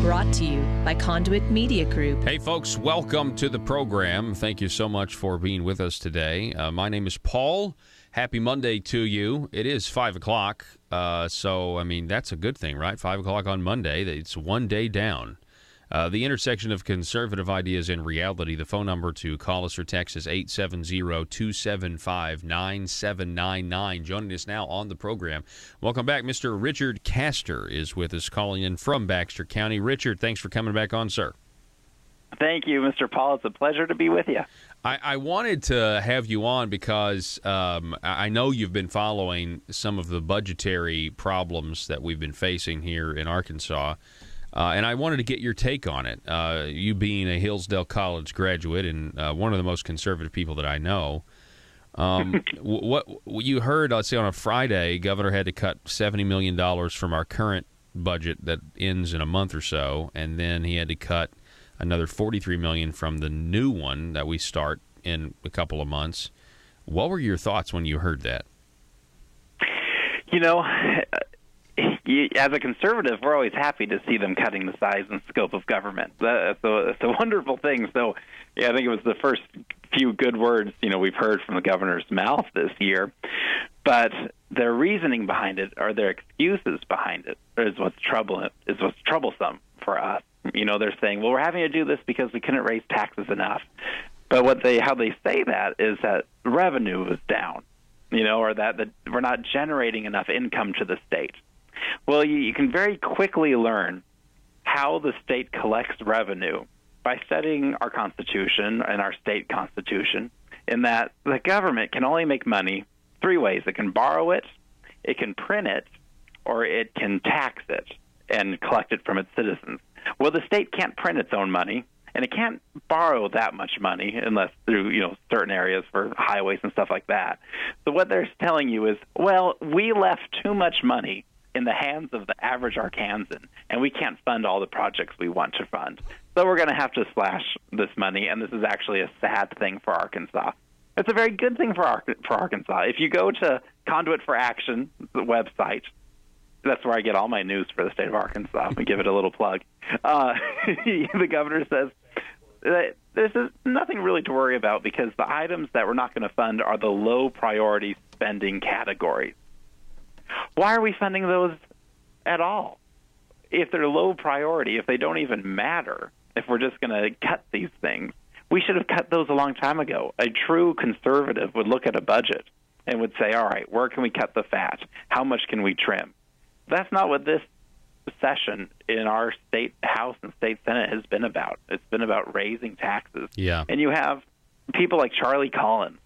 Brought to you by Conduit Media Group. Hey, folks, welcome to the program. Thank you so much for being with us today. My name is Paul. Happy Monday to you. It is 5 o'clock, so, I mean, that's a good thing, right? 5 o'clock on Monday. It's one day down. The intersection of conservative ideas and reality. The phone number to call us or text is 870-275-9799. Joining us now on the program. Welcome back. Mr. Richard Castor is with us, calling in from Baxter County. Richard, thanks for coming back on, sir. Thank you, Mr. Paul. It's a pleasure to be with you. I wanted to have you on because I know you've been following some of the budgetary problems that we've been facing here in Arkansas. And I wanted to get your take on it. You being a Hillsdale College graduate and one of the most conservative people that I know, what you heard, let's say on a Friday, Governor had to cut $70 million from our current budget that ends in a month or so, and then he had to cut another $43 million from the new one that we start in a couple of months. What were your thoughts when you heard that? You know, as a conservative, we're always happy to see them cutting the size and scope of government. It's a wonderful thing. So, yeah, I think it was the first few good words, we've heard from the governor's mouth this year. But their reasoning behind it, or their excuses behind it, is what's troublesome for us. They're saying, well, we're having to do this because we couldn't raise taxes enough. But how they say that is that revenue is down, or that we're not generating enough income to the state. Well, you can very quickly learn how the state collects revenue by studying our Constitution and our state Constitution, in that the government can only make money three ways. It can borrow it, it can print it, or it can tax it and collect it from its citizens. Well, the state can't print its own money, and it can't borrow that much money unless through, certain areas for highways and stuff like that. So what they're telling you is, well, we left too much money in the hands of the average Arkansan, and we can't fund all the projects we want to fund. So we're going to have to slash this money, and this is actually a sad thing for Arkansas. It's a very good thing for Arkansas. If you go to Conduit for Action, the website, that's where I get all my news for the state of Arkansas. I'm going to give it a little plug. The governor says there's nothing really to worry about because the items that we're not going to fund are the low-priority spending categories. Why are we funding those at all? If they're low priority, if they don't even matter, if we're just going to cut these things, we should have cut those a long time ago. A true conservative would look at a budget and would say, all right, where can we cut the fat? How much can we trim? That's not what this session in our state House and state Senate has been about. It's been about raising taxes. Yeah. And you have people like Charlie Collins.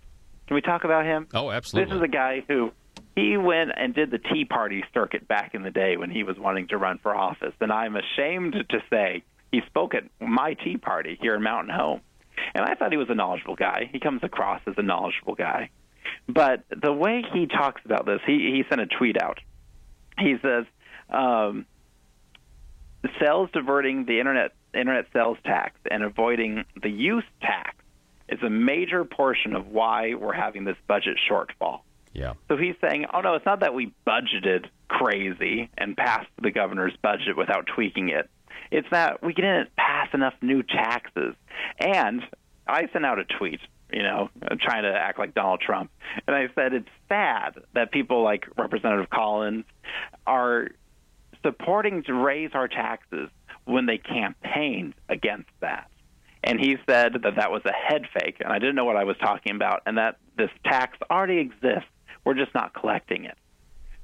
Can we talk about him? Oh, absolutely. This is a guy who he went and did the Tea Party circuit back in the day when he was wanting to run for office. And I'm ashamed to say he spoke at my Tea Party here in Mountain Home. And I thought he was a knowledgeable guy. He comes across as a knowledgeable guy. But the way he talks about this, he sent a tweet out. He says, sales diverting the internet sales tax and avoiding the use tax is a major portion of why we're having this budget shortfall. Yeah. So he's saying, oh, no, it's not that we budgeted crazy and passed the governor's budget without tweaking it. It's that we didn't pass enough new taxes. And I sent out a tweet, trying to act like Donald Trump. And I said it's sad that people like Representative Collins are supporting to raise our taxes when they campaigned against that. And he said that was a head fake, and I didn't know what I was talking about, and that this tax already exists. We're just not collecting it.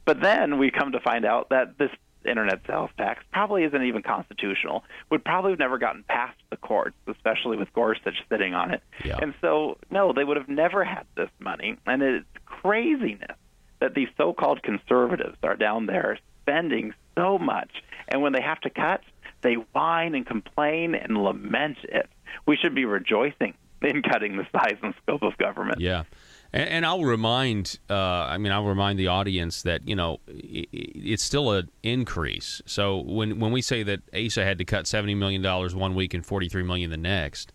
But then we come to find out that this internet sales tax probably isn't even constitutional, would probably have never gotten past the courts, especially with Gorsuch sitting on it. Yeah. And so, no, they would have never had this money. And it's craziness that these so-called conservatives are down there spending so much. And when they have to cut, they whine and complain and lament it. We should be rejoicing in cutting the size and scope of government. Yeah. And I'll remind the audience that, it's still an increase. So when we say that ASA had to cut $70 million one week and $43 million the next,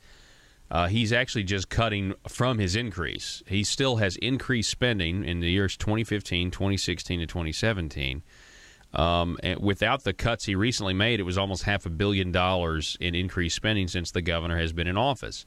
he's actually just cutting from his increase. He still has increased spending in the years 2015, 2016, and 2017. And without the cuts he recently made, it was almost $500 million in increased spending since the governor has been in office.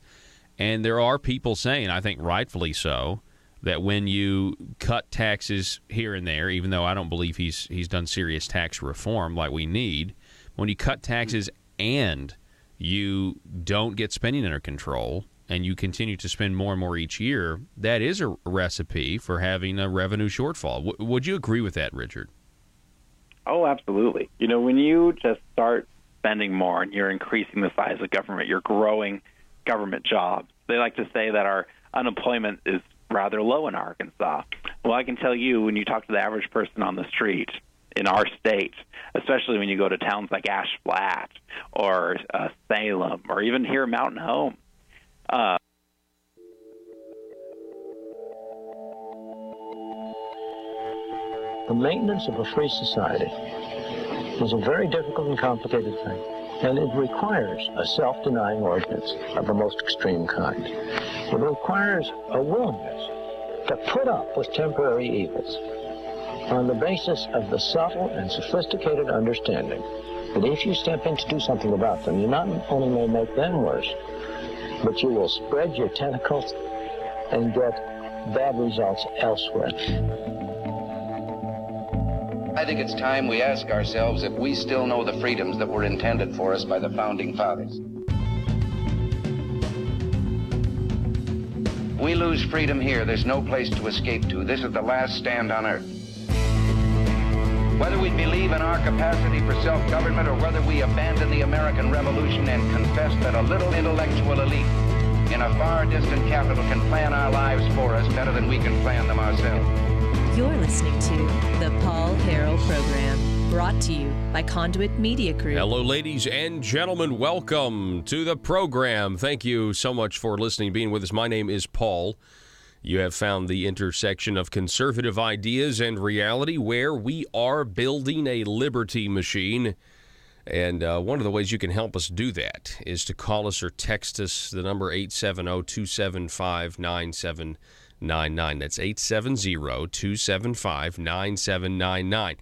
And there are people saying, I think rightfully so, that when you cut taxes here and there, even though I don't believe he's done serious tax reform like we need, when you cut taxes and you don't get spending under control and you continue to spend more and more each year, that is a recipe for having a revenue shortfall. Would you agree with that, Richard? Oh, absolutely. When you just start spending more and you're increasing the size of government, you're growing government jobs. They like to say that our unemployment is rather low in Arkansas. Well, I can tell you, when you talk to the average person on the street in our state, especially when you go to towns like Ash Flat or Salem or even here Mountain Home, the maintenance of a free society is a very difficult and complicated thing, and it requires a self-denying ordinance of the most extreme kind. It requires a willingness to put up with temporary evils on the basis of the subtle and sophisticated understanding that if you step in to do something about them, you not only may make them worse, but you will spread your tentacles and get bad results elsewhere. I think it's time we ask ourselves if we still know the freedoms that were intended for us by the Founding Fathers. We lose freedom here, there's no place to escape to. This is the last stand on earth. Whether we believe in our capacity for self-government or whether we abandon the American Revolution and confess that a little intellectual elite in a far distant capital can plan our lives for us better than we can plan them ourselves. You're listening to the Paul Harrell Program, brought to you by Conduit Media Group. Hello, ladies and gentlemen. Welcome to the program. Thank you so much for listening, being with us. My name is Paul. You have found the intersection of conservative ideas and reality, where we are building a liberty machine. And one of the ways you can help us do that is to call us or text us, the number 870-275-9799. That's 870-275-9799.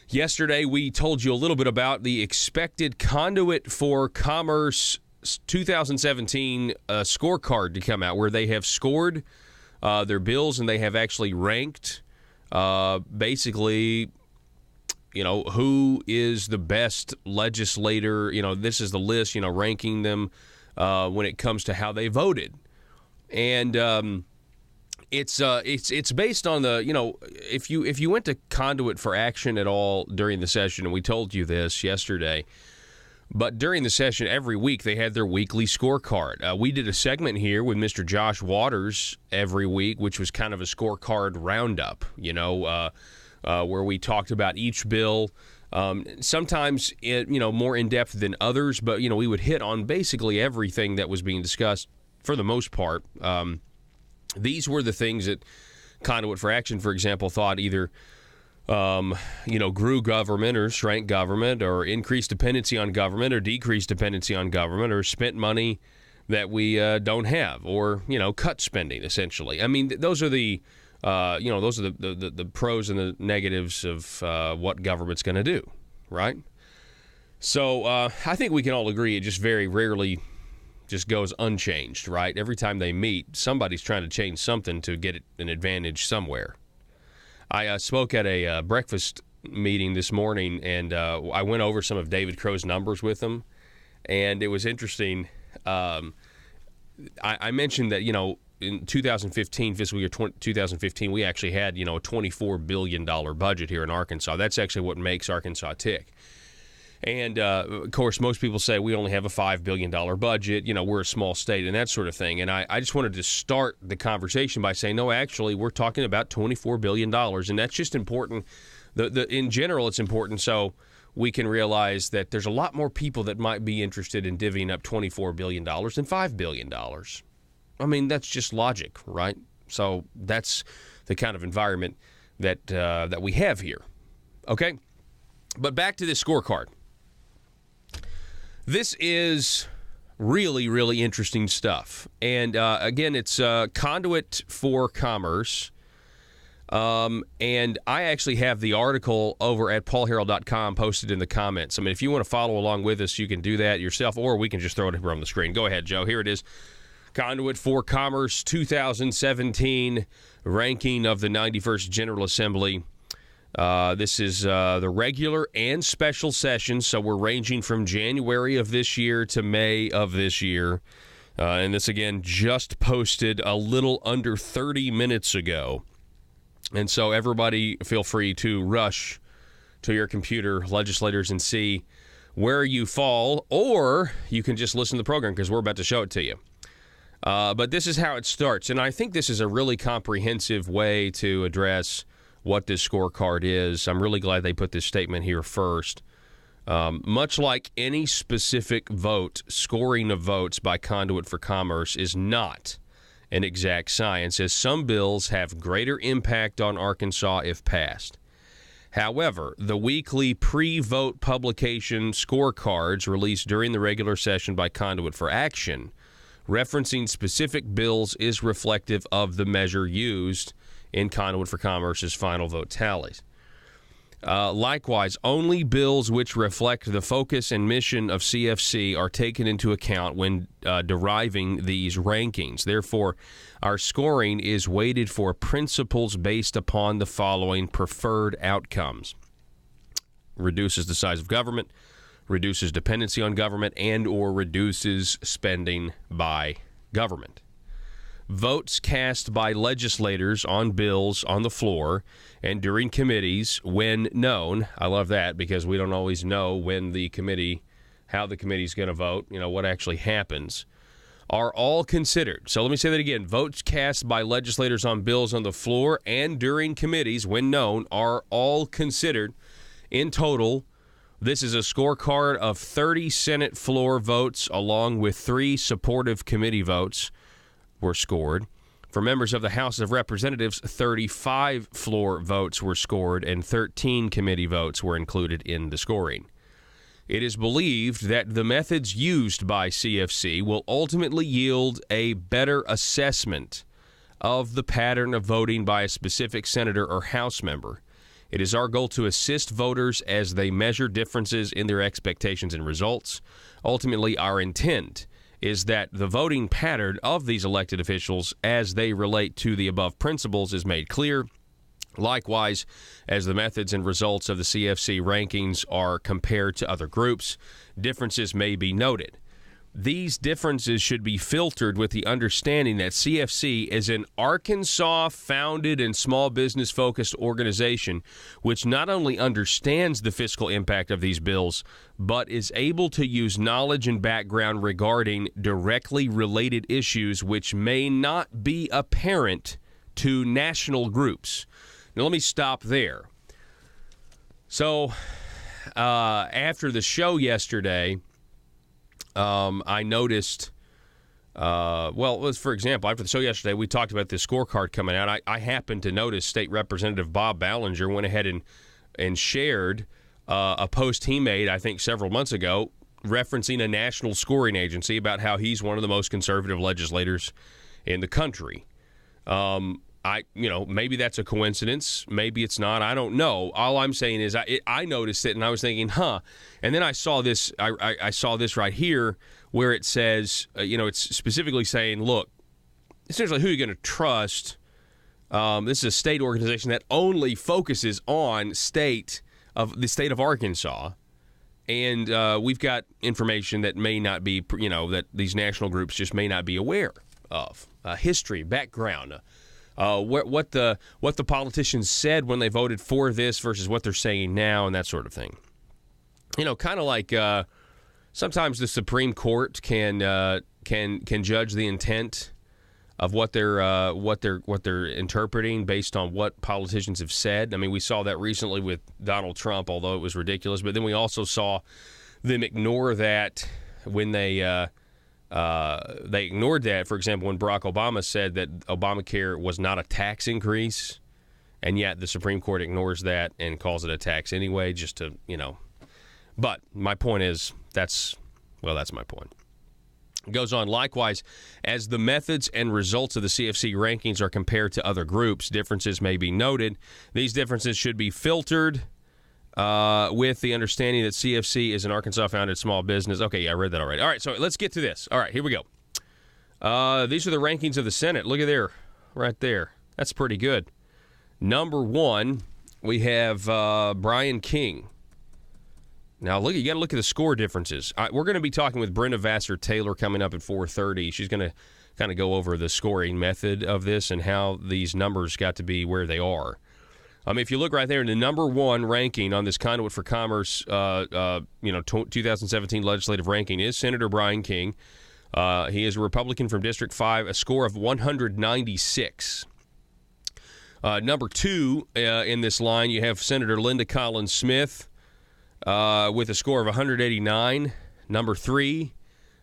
Yesterday, we told you a little bit about the expected Conduit for Commerce 2017 scorecard to come out, where they have scored their bills and they have actually ranked basically, who is the best legislator. This is the list, ranking them when it comes to how they voted. And it's based on the, if you went to Conduit for Action at all during the session, and we told you this yesterday, but during the session every week they had their weekly scorecard. We did a segment here with Mr. Josh Waters every week, which was kind of a scorecard roundup, where we talked about each bill, sometimes more in depth than others, but we would hit on basically everything that was being discussed for the most part. These were the things that Conduit for Action, for example, thought either grew government or shrank government, or increased dependency on government or decreased dependency on government, or spent money that we don't have, or cut spending, essentially. I mean, those are the the pros and the negatives of what government's going to do, right? So I think we can all agree it just very rarely just goes unchanged, right? Every time they meet, somebody's trying to change something to get an advantage somewhere. I spoke at a breakfast meeting this morning, and I went over some of David Crow's numbers with him, and it was interesting. I mentioned that, in 2015, fiscal year 2015, we actually had, a $24 billion budget here in Arkansas. That's actually what makes Arkansas tick. And, of course, most people say we only have a $5 billion budget, we're a small state and that sort of thing. And I just wanted to start the conversation by saying, no, actually, we're talking about $24 billion. And that's just important. In general, it's important so we can realize that there's a lot more people that might be interested in divvying up $24 billion than $5 billion. I mean, that's just logic, right? So that's the kind of environment that we have here. Okay? But back to this scorecard. This is really, really interesting stuff. And, again, it's Conduit for Commerce. And I actually have the article over at paulharrell.com posted in the comments. I mean, if you want to follow along with us, you can do that yourself, or we can just throw it up on the screen. Go ahead, Joe. Here it is. Conduit for Commerce 2017 ranking of the 91st General Assembly. This is the regular and special sessions, so we're ranging from January of this year to May of this year. And this, again, just posted a little under 30 minutes ago. And so everybody feel free to rush to your computer, legislators, and see where you fall, or you can just listen to the program because we're about to show it to you. But this is how it starts, and I think this is a really comprehensive way to address what this scorecard is. I'm really glad they put this statement here first. Much like any specific vote, scoring of votes by Conduit for Commerce is not an exact science, as some bills have greater impact on Arkansas if passed. However, the weekly pre-vote publication scorecards released during the regular session by Conduit for Action, referencing specific bills, is reflective of the measure used in Conduit for Commerce's final vote tallies. Likewise, only bills which reflect the focus and mission of CFC are taken into account when deriving these rankings. Therefore, our scoring is weighted for principles based upon the following preferred outcomes: reduces the size of government, reduces dependency on government, and or reduces spending by government. Votes cast by legislators on bills on the floor and during committees when known. I love that because we don't always know when the committee, how the committee's going to vote, what actually happens, are all considered. So let me say that again. Votes cast by legislators on bills on the floor and during committees when known are all considered. In total, this is a scorecard of 30 Senate floor votes along with 3 supportive committee votes were scored. For members of the House of Representatives, 35 floor votes were scored and 13 committee votes were included in the scoring. It is believed that the methods used by CFC will ultimately yield a better assessment of the pattern of voting by a specific senator or House member. It is our goal to assist voters as they measure differences in their expectations and results. Ultimately, our intent is that the voting pattern of these elected officials as they relate to the above principles is made clear. Likewise, as the methods and results of the CFC rankings are compared to other groups, differences may be noted. These differences should be filtered with the understanding that CFC is an Arkansas-founded and small business-focused organization which not only understands the fiscal impact of these bills, but is able to use knowledge and background regarding directly related issues which may not be apparent to national groups. Now, let me stop there. So, after the show yesterday, I noticed, for example, after the show yesterday, we talked about this scorecard coming out. I happened to notice State Representative Bob Ballinger went ahead and shared a post he made, I think, several months ago, referencing a national scoring agency about how he's one of the most conservative legislators in the country. Maybe that's a coincidence. Maybe it's not. I don't know. All I'm saying is I noticed it, and I was thinking, And then I saw this. I saw this right here where it says, it's specifically saying, look, essentially who you're going to trust. This is a state organization that only focuses on the state of Arkansas. And we've got information that may not be, that these national groups just may not be aware of. History, background, what the politicians said when they voted for this versus what they're saying now, and that sort of thing. Kind of like sometimes the Supreme Court can judge the intent of what they're interpreting based on what politicians have said. I mean, we saw that recently with Donald Trump, although it was ridiculous. But then we also saw them ignore that when they ignored that. For example, when Barack Obama said that Obamacare was not a tax increase, and yet the Supreme Court ignores that and calls it a tax anyway, just to, But my point is, that's my point. It goes on, likewise, as the methods and results of the CFC rankings are compared to other groups, differences may be noted. These differences should be filtered with the understanding that CFC is an Arkansas-founded small business. Okay, yeah, I read that already. All right, so let's get to this. All right, here we go. These are the rankings of the Senate. Look at there, right there. That's pretty good. Number 1, we have Brian King. Now, look, you got to look at the score differences. We're going to be talking with Brenda Vassar-Taylor coming up at 4:30. She's going to kind of go over the scoring method of this and how these numbers got to be where they are. If you look right there in the number 1 ranking on this Conduit for Commerce, 2017 legislative ranking is Senator Brian King. He is a Republican from District 5, a score of 196. Number 2 in this line, you have Senator Linda Collins Smith with a score of 189. Number 3,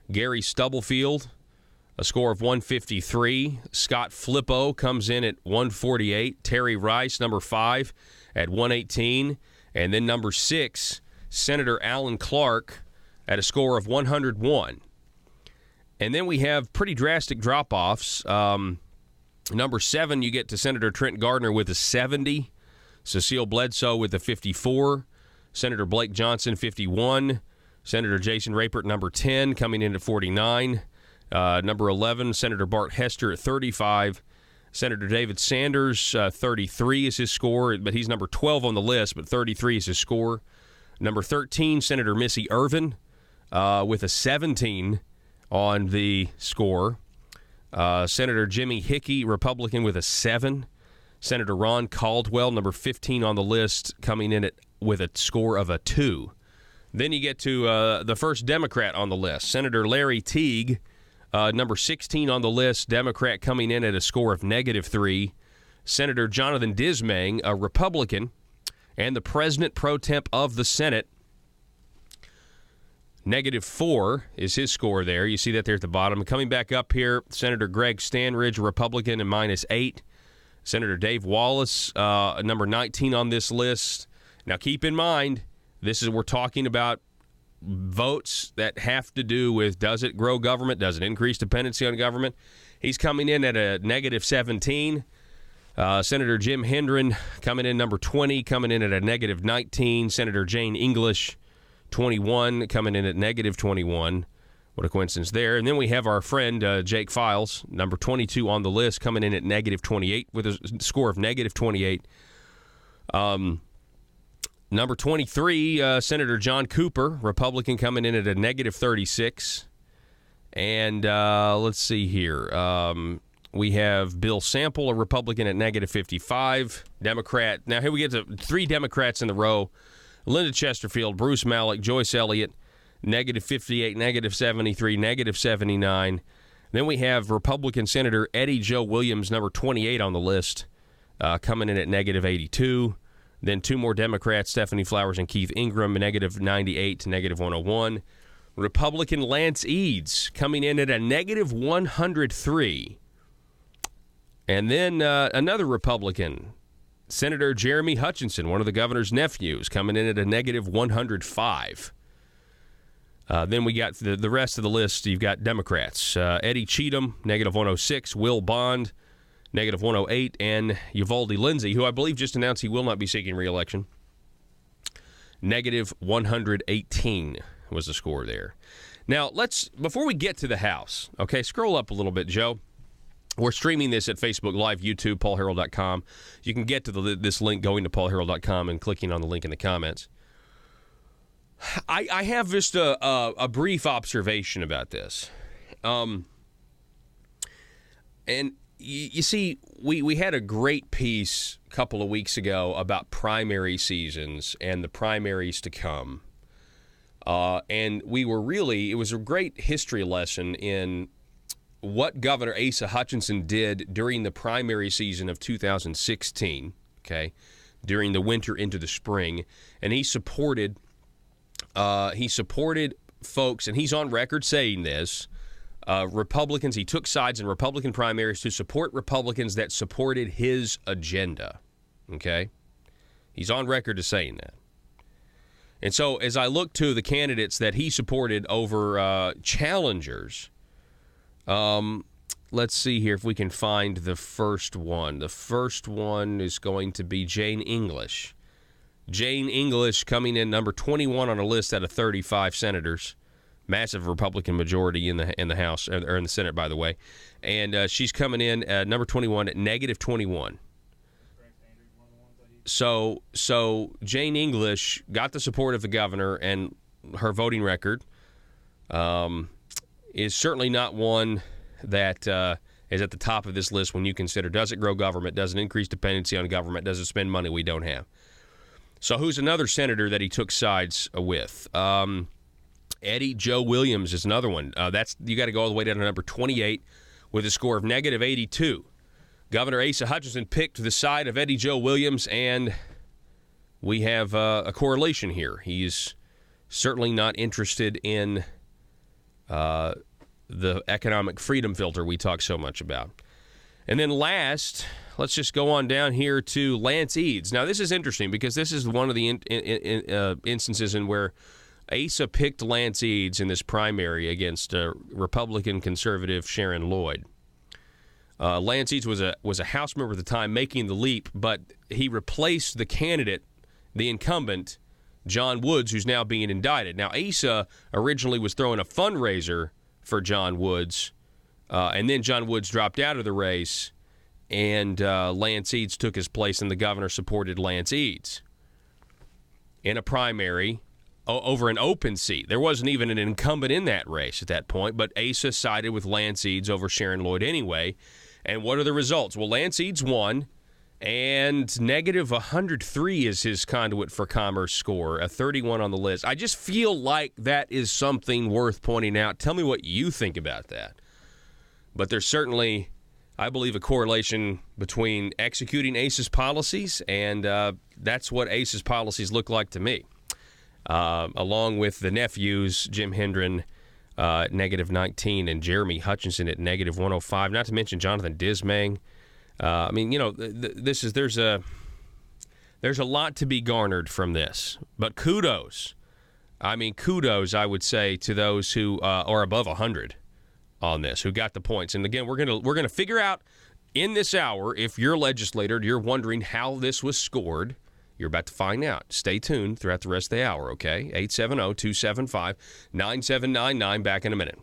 Gary Stubblefield, a score of 153. Scott Flippo comes in at 148. Terry Rice, number 5, at 118. And then number 6, Senator Alan Clark at a score of 101. And then we have pretty drastic drop-offs. Number 7, you get to Senator Trent Gardner with a 70. Cecile Bledsoe with a 54. Senator Blake Johnson, 51. Senator Jason Rapert, number 10, coming in at 49. Number 11, Senator Bart Hester at 35. Senator David Sanders, 33 is his score, but he's number 12 on the list, but 33 is his score. Number 13, Senator Missy Irvin with a 17 on the score. Senator Jimmy Hickey, Republican, with a 7. Senator Ron Caldwell, number 15 on the list, coming in with a score of a 2. Then you get to the first Democrat on the list, Senator Larry Teague, number 16 on the list, Democrat, coming in at a score of -3. Senator Jonathan Dismang, a Republican, and the President Pro Temp of the Senate, -4 is his score there. You see that there at the bottom. Coming back up here, Senator Greg Stanridge, Republican, and -8. Senator Dave Wallace, number 19 on this list. Now, keep in mind, we're talking about votes that have to do with, does it grow government? Does it increase dependency on government? He's coming in at a -17. Senator Jim Hendren coming in number 20, coming in at a -19. Senator Jane English, 21, coming in at -21. What a coincidence there. And then we have our friend Jake Files, number 22 on the list, coming in at -28 with a score of -28. Number 23, Senator John Cooper, Republican, coming in at a -36. And let's see here. We have Bill Sample, a Republican, at -55. Democrat. Now, here we get to 3 Democrats in a row. Linda Chesterfield, Bruce Malek, Joyce Elliott, -58, -73, -79. Then we have Republican Senator Eddie Joe Williams, number 28 on the list, coming in at -82. Then 2 more Democrats, Stephanie Flowers and Keith Ingram, -98 to -101. Republican Lance Eads coming in at a -103. And then another Republican, Senator Jeremy Hutchinson, one of the governor's nephews, coming in at a -105. Then we got the rest of the list. You've got Democrats. Eddie Cheatham, -106. Will Bond, -108. And Uvalde Lindsay, who I believe just announced he will not be seeking re-election, -118 was the score there. Now, before we get to the House, okay, scroll up a little bit, Joe. We're streaming this at Facebook Live, YouTube, paulharrell.com. You can get to this link going to paulharrell.com and clicking on the link in the comments. I have just a brief observation about this. And you see, we had a great piece a couple of weeks ago about primary seasons and the primaries to come. And it was a great history lesson in what Governor Asa Hutchinson did during the primary season of 2016, okay, during the winter into the spring. And he supported folks, and he's on record saying this, Republicans. He took sides in Republican primaries to support Republicans that supported his agenda, okay? He's on record as saying that. And so as I look to the candidates that he supported over challengers, Let's see here if we can find the first one. The first one is going to be Jane English. Jane English coming in number 21 on a list out of 35 senators. Massive Republican majority in the House, or in the Senate, by the way. And she's coming in number 21 at negative 21. So Jane English got the support of the governor, and her voting record is certainly not one that is at the top of this list when you consider, does it grow government, does it increase dependency on government, does it spend money we don't have. So who's another senator that he took sides with? Eddie Joe Williams is another one. That's you got to go all the way down to number 28 with a score of negative 82. Governor Asa Hutchinson picked the side of Eddie Joe Williams, and we have a correlation here. He's certainly not interested in the economic freedom filter we talk so much about. And then last, let's just go on down here to Lance Eads. Now, this is interesting because this is one of the instances in where Asa picked Lance Eads in this primary against Republican conservative Sharon Lloyd. Lance Eads was a House member at the time making the leap, but he replaced the candidate, the incumbent, John Woods, who's now being indicted. Now, Asa originally was throwing a fundraiser for John Woods, and then John Woods dropped out of the race, and Lance Eads took his place, and the governor supported Lance Eads in a primary over an open seat. There wasn't even an incumbent in that race at that point, but Asa sided with Lance Eads over Sharon Lloyd anyway. And what are the results? Well, Lance Eads won, and negative 103 is his conduit for commerce score, a 31 on the list. I just feel like that is something worth pointing out. Tell me what you think about that. But there's certainly, I believe, a correlation between executing Asa's policies, and that's what Asa's policies look like to me. Along with the nephews, Jim Hendren, negative 19, and Jeremy Hutchinson at negative 105. Not to mention Jonathan Dismang. I mean, you know, there's a lot to be garnered from this. But kudos, I would say, to those who are above 100 on this, who got the points. And again, we're gonna figure out in this hour, if you're a legislator, you're wondering how this was scored. You're about to find out. Stay tuned throughout the rest of the hour, okay? 870-275-9799. Back in a minute.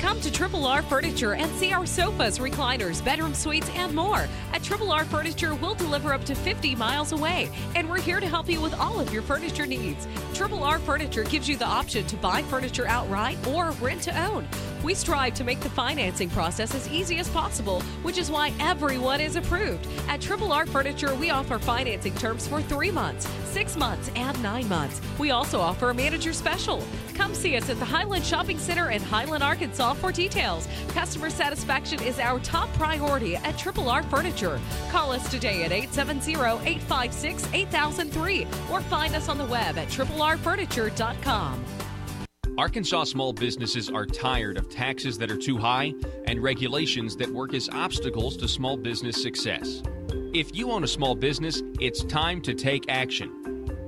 Come to Triple R Furniture and see our sofas, recliners, bedroom suites, and more. At Triple R Furniture, we'll deliver up to 50 miles away, and we're here to help you with all of your furniture needs. Triple R Furniture gives you the option to buy furniture outright or rent to own. We strive to make the financing process as easy as possible, which is why everyone is approved. At Triple R Furniture, we offer financing terms for 3 months, 6 months, and 9 months. We also offer a manager special. Come see us at the Highland Shopping Center in Highland, Arkansas for details. Customer satisfaction is our top priority at Triple R Furniture. Call us today at 870-856-8003 or find us on the web at triple-rfurniture.com. Arkansas small businesses are tired of taxes that are too high and regulations that work as obstacles to small business success. If you own a small business, it's time to take action.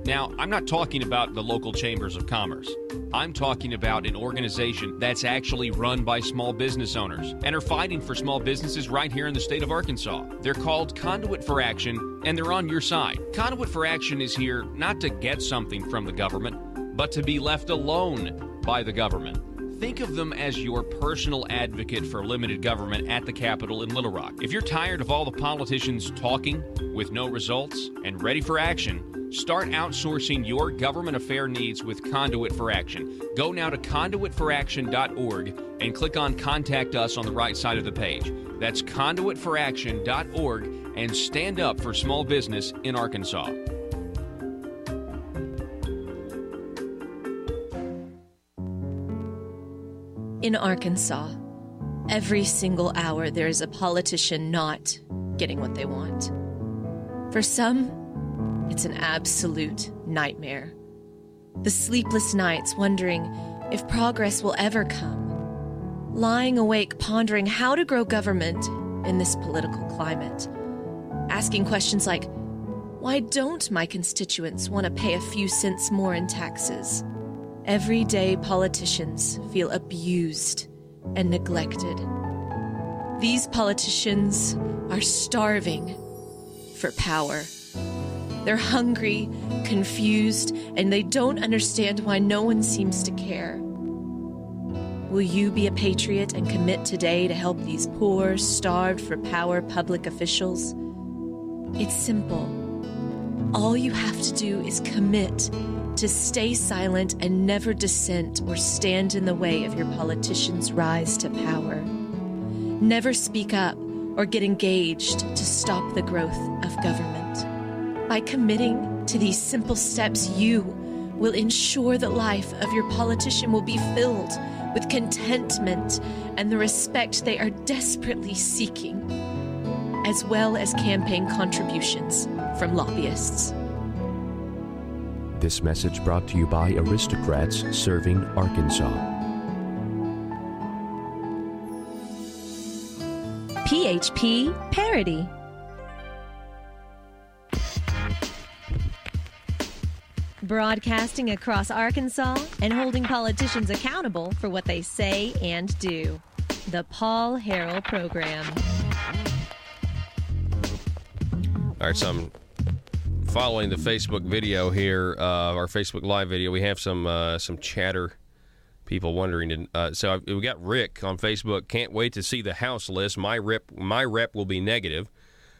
Now, I'm not talking about the local chambers of commerce. I'm talking about an organization that's actually run by small business owners and are fighting for small businesses right here in the state of Arkansas. They're called Conduit for Action, and they're on your side. Conduit for Action is here not to get something from the government, but to be left alone by the government. Think of them as your personal advocate for limited government at the Capitol in Little Rock. If you're tired of all the politicians talking with no results and ready for action, start outsourcing your government affair needs with Conduit for Action. Go now to conduitforaction.org and click on Contact Us on the right side of the page. That's conduitforaction.org, and stand up for small business in Arkansas. In Arkansas, every single hour there is a politician not getting what they want. For some, it's an absolute nightmare. The sleepless nights wondering if progress will ever come. Lying awake pondering how to grow government in this political climate. Asking questions like, why don't my constituents want to pay a few cents more in taxes? everyday politicians feel abused and neglected. These politicians are starving for power. They're hungry, confused, and they don't understand why no one seems to care. Will you be a patriot and commit today to help these poor, starved for power public officials? It's simple. All you have to do is commit to stay silent and never dissent or stand in the way of your politicians' rise to power. Never speak up or get engaged to stop the growth of government. By committing to these simple steps, you will ensure the life of your politician will be filled with contentment and the respect they are desperately seeking, as well as campaign contributions from lobbyists. This message brought to you by Aristocrats Serving Arkansas. PHP Parody. Broadcasting across Arkansas and holding politicians accountable for what they say and do. The Paul Harrell Program. All right, so I'm following the Facebook video here, our Facebook Live video. We have some chatter, people wondering. So we got Rick on Facebook. Can't wait to see the House list. My rep will be negative.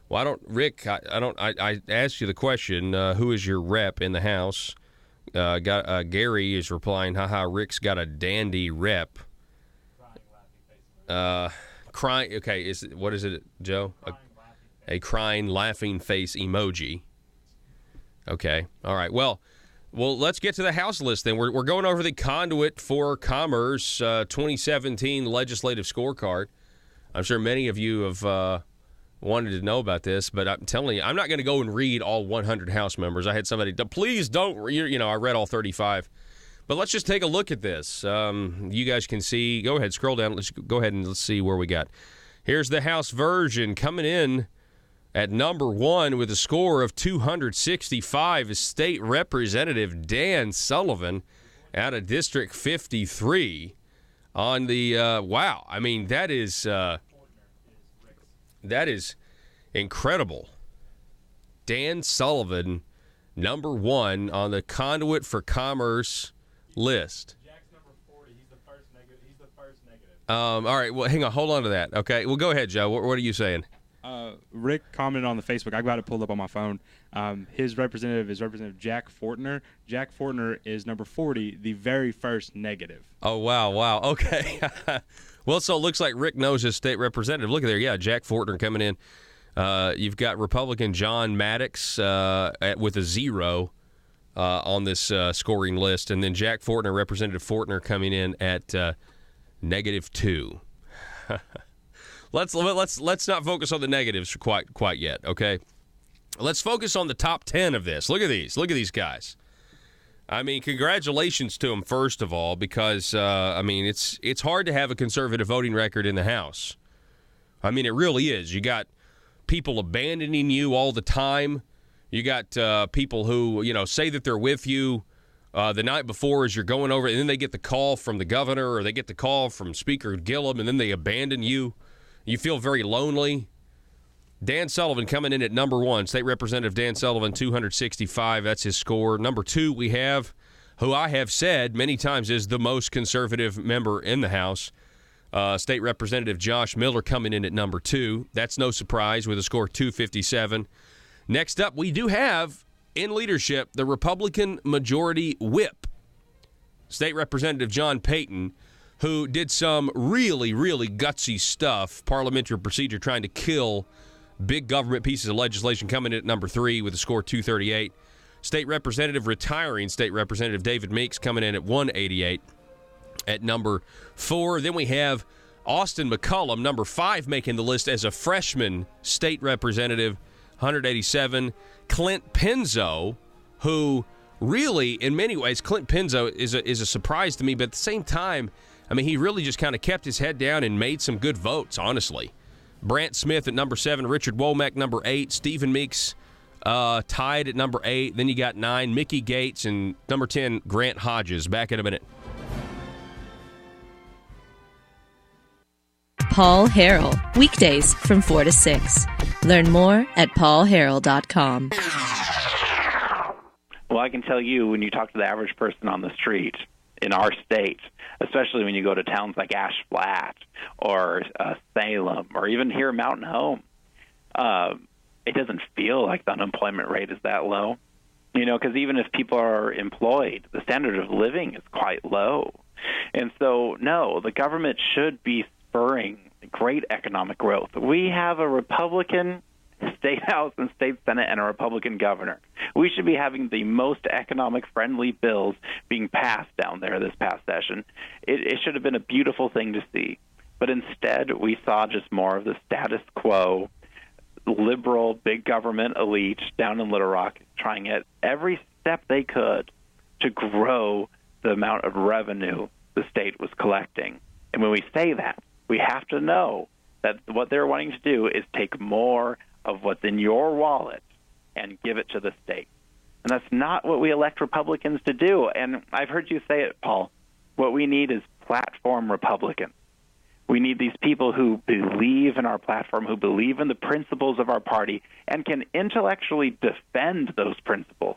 Well, Rick, I asked you the question, who is your rep in the House? Gary is replying, haha, Rick's got a dandy rep. Crying, okay, what is it, Joe? A crying, laughing face emoji. Okay, all right, well, let's get to the House list then. We're going over the Conduit for Commerce 2017 legislative scorecard. I'm sure many of you have wanted to know about this, but I'm telling you, I'm not going to go and read all 100 House members. I had somebody, please don't, I read all 35. But let's just take a look at this. You guys can see, go ahead, scroll down. Let's go ahead and let's see where we got. Here's the House version. Coming in at number 1 with a score of 265 is State Representative Dan Sullivan out of District 53 on the, wow, I mean, that is incredible. Dan Sullivan, number 1 on the Conduit for Commerce list. Jack's number 40. He's the first negative. All right. Well, hang on. Hold on to that. Okay. Well, go ahead, Joe. What are you saying? Rick commented on the Facebook. I got it pulled up on my phone. His representative is Representative Jack Fortner. Jack Fortner is number 40, the very first negative. Oh, wow. Okay. Well, so it looks like Rick knows his state representative. Look at there. Yeah, Jack Fortner coming in. You've got Republican John Maddox with a 0 on this scoring list, and then Jack Fortner, Representative Fortner, coming in at -2. Let's not focus on the negatives quite yet. Okay, let's focus on the top 10 of this. Look at these guys. I mean, congratulations to them, first of all, because, it's hard to have a conservative voting record in the House. I mean, it really is. You got people abandoning you all the time. You got people who, say that they're with you the night before as you're going over, and then they get the call from the governor or they get the call from Speaker Gillum, and then they abandon you. You feel very lonely. Dan Sullivan coming in at number 1. State Representative Dan Sullivan, 265. That's his score. Number 2, we have, who I have said many times is the most conservative member in the House, State Representative Josh Miller coming in at number 2. That's no surprise with a score of 257. Next up, we do have in leadership the Republican Majority Whip, State Representative John Payton, who did some really, really gutsy stuff, parliamentary procedure, trying to kill big government pieces of legislation, coming in at number 3 with a score of 238. Retiring State Representative David Meeks coming in at 188 at number 4. Then we have Austin McCullum, number 5, making the list as a freshman state representative, 187. Clint Penzo, who really, in many ways, Clint Penzo is a surprise to me, but at the same time, I mean, he really just kind of kept his head down and made some good votes, honestly. Brant Smith at number 7, Richard Womack, number 8, Stephen Meeks tied at number 8. Then you got 9, Mickey Gates, and number 10, Grant Hodges. Back in a minute. Paul Harrell, weekdays from 4 to 6. Learn more at paulharrell.com. Well, I can tell you, when you talk to the average person on the street in our state, especially when you go to towns like Ash Flat or Salem or even here Mountain Home, it doesn't feel like the unemployment rate is that low. Because even if people are employed, the standard of living is quite low. And so, no, the government should be spurring great economic growth. We have a Republican state house and state senate and a Republican governor. We should be having the most economic-friendly bills being passed down there this past session. It should have been a beautiful thing to see. But instead, we saw just more of the status quo, liberal, big government elite down in Little Rock trying at every step they could to grow the amount of revenue the state was collecting. And when we say that, we have to know that what they're wanting to do is take more of what's in your wallet and give it to the state. And that's not what we elect Republicans to do. And I've heard you say it, Paul. What we need is platform Republicans. We need these people who believe in our platform, who believe in the principles of our party, and can intellectually defend those principles.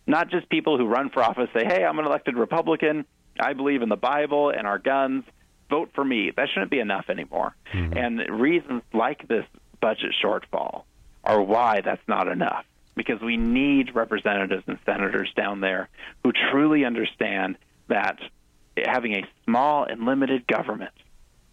Not just people who run for office, say, hey, I'm an elected Republican, I believe in the Bible and our guns, vote for me. That shouldn't be enough anymore. Mm-hmm. And reasons like this budget shortfall are why that's not enough, because we need representatives and senators down there who truly understand that having a small and limited government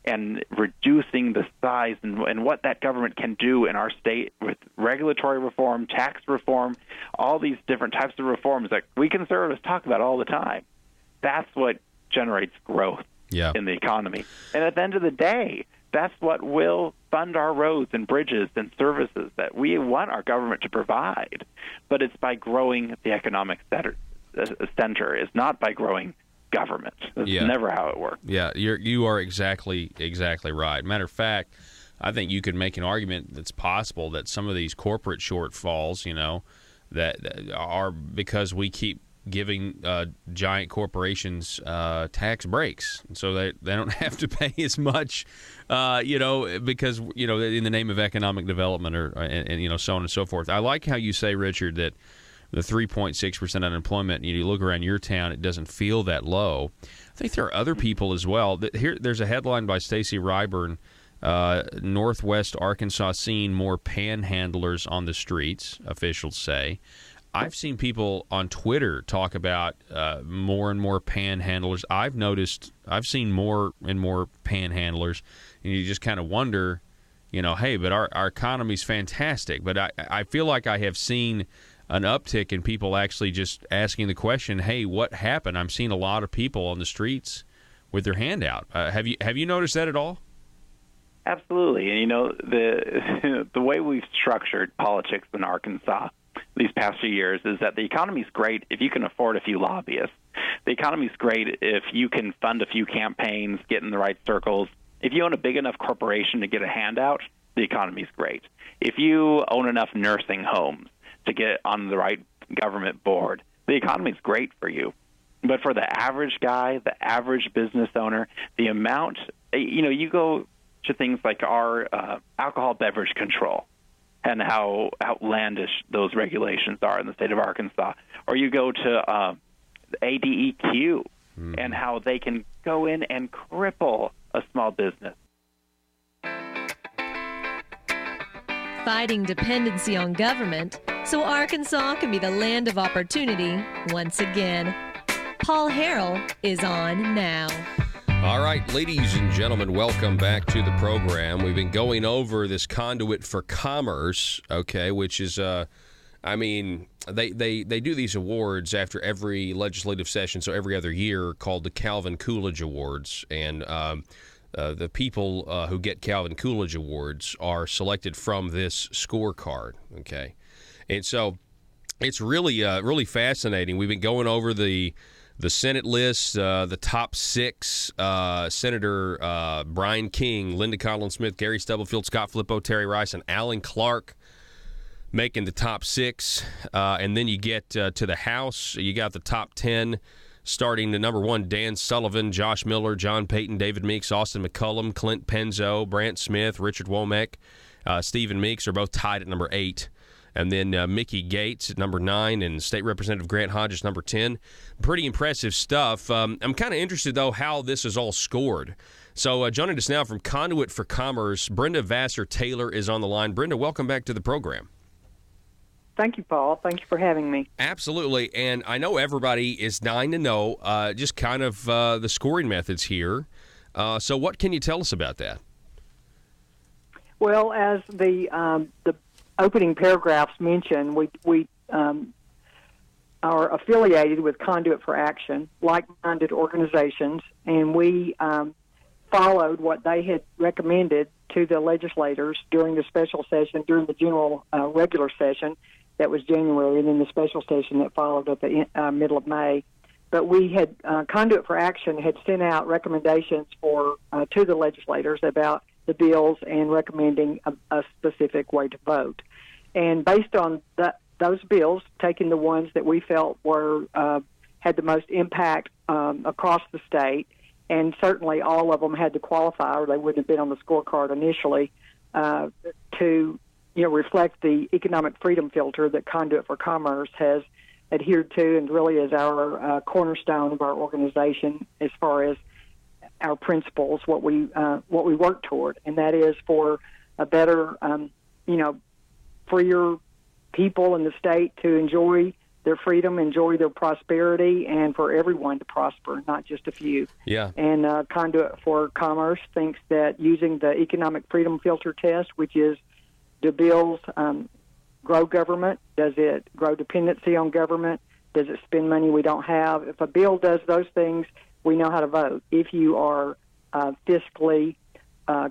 and reducing the size and what that government can do in our state with regulatory reform, tax reform, all these different types of reforms that we conservatives talk about all the time, that's what generates growth in the economy. And at the end of the day, that's what will fund our roads and bridges and services that we want our government to provide. But it's by growing the economic center. It's not by growing government. That's never how it works. Yeah, you are exactly right. Matter of fact, I think you could make an argument that's possible that some of these corporate shortfalls, that are because we keep giving giant corporations tax breaks, so they don't have to pay as much, because in the name of economic development and so on and so forth. I like how you say, Richard, that the 3.6% unemployment, you look around your town, it doesn't feel that low. I think there are other people as well. There's a headline by Stacy Ryburn, Northwest Arkansas seeing more panhandlers on the streets, officials say. I've seen people on Twitter talk about more and more panhandlers. I've seen more and more panhandlers, and you just kind of wonder, hey, but our economy's fantastic. But I feel like I have seen an uptick in people actually just asking the question, hey, what happened? I'm seeing a lot of people on the streets with their hand out. Have you noticed that at all? Absolutely. And, the way we've structured politics in Arkansas these past few years is that the economy's great if you can afford a few lobbyists. The economy's great if you can fund a few campaigns, get in the right circles. If you own a big enough corporation to get a handout, the economy's great. If you own enough nursing homes to get on the right government board, the economy's great for you. But for the average guy, the average business owner, the amount, you go to things like our alcohol beverage control and how outlandish those regulations are in the state of Arkansas. Or you go to ADEQ and how they can go in and cripple a small business. Fighting dependency on government so Arkansas can be the land of opportunity once again. Paul Harrell is on now. All right, ladies and gentlemen, welcome back to the program. We've been going over this Conduit for Commerce, which is, they do these awards after every legislative session, so every other year, called the Calvin Coolidge Awards. And the people who get Calvin Coolidge Awards are selected from this scorecard, And so it's really fascinating. We've been going over the Senate list, the top 6, Senator Brian King, Linda Collins-Smith, Gary Stubblefield, Scott Flippo, Terry Rice, and Alan Clark. making the top 6. And then you get to the House. You got the top 10, starting to number 1, Dan Sullivan, Josh Miller, John Payton, David Meeks, Austin McCullum, Clint Penzo, Brant Smith, Richard Womack, Stephen Meeks are both tied at number 8. And then Mickey Gates at number 9 and State Representative Grant Hodges number 10. Pretty impressive stuff. I'm kind of interested, though, how this is all scored. So joining us now from Conduit for Commerce, Brenda Vassar-Taylor is on the line. Brenda, welcome back to the program. Thank you, Paul. Thank you for having me. Absolutely. And I know everybody is dying to know just kind of the scoring methods here. So what can you tell us about that? Well, as the opening paragraphs mention, we are affiliated with Conduit for Action, like-minded organizations, and we followed what they had recommended to the legislators during the special session, during the general regular session that was January, and then the special session that followed at the middle of May. But we had, Conduit for Action had sent out recommendations to the legislators about the bills and recommending a specific way to vote. And based on those bills, taking the ones that we felt were had the most impact across the state, and certainly all of them had to qualify or they wouldn't have been on the scorecard initially, to reflect the economic freedom filter that Conduit for Commerce has adhered to and really is our cornerstone of our organization as far as our principles, what we work toward, and that is for a better, freer people in the state to enjoy their freedom, enjoy their prosperity, and for everyone to prosper, not just a few. Yeah. And Conduit for Commerce thinks that using the economic freedom filter test, which is, do bills grow government? Does it grow dependency on government? Does it spend money we don't have? If a bill does those things, we know how to vote. If you are fiscally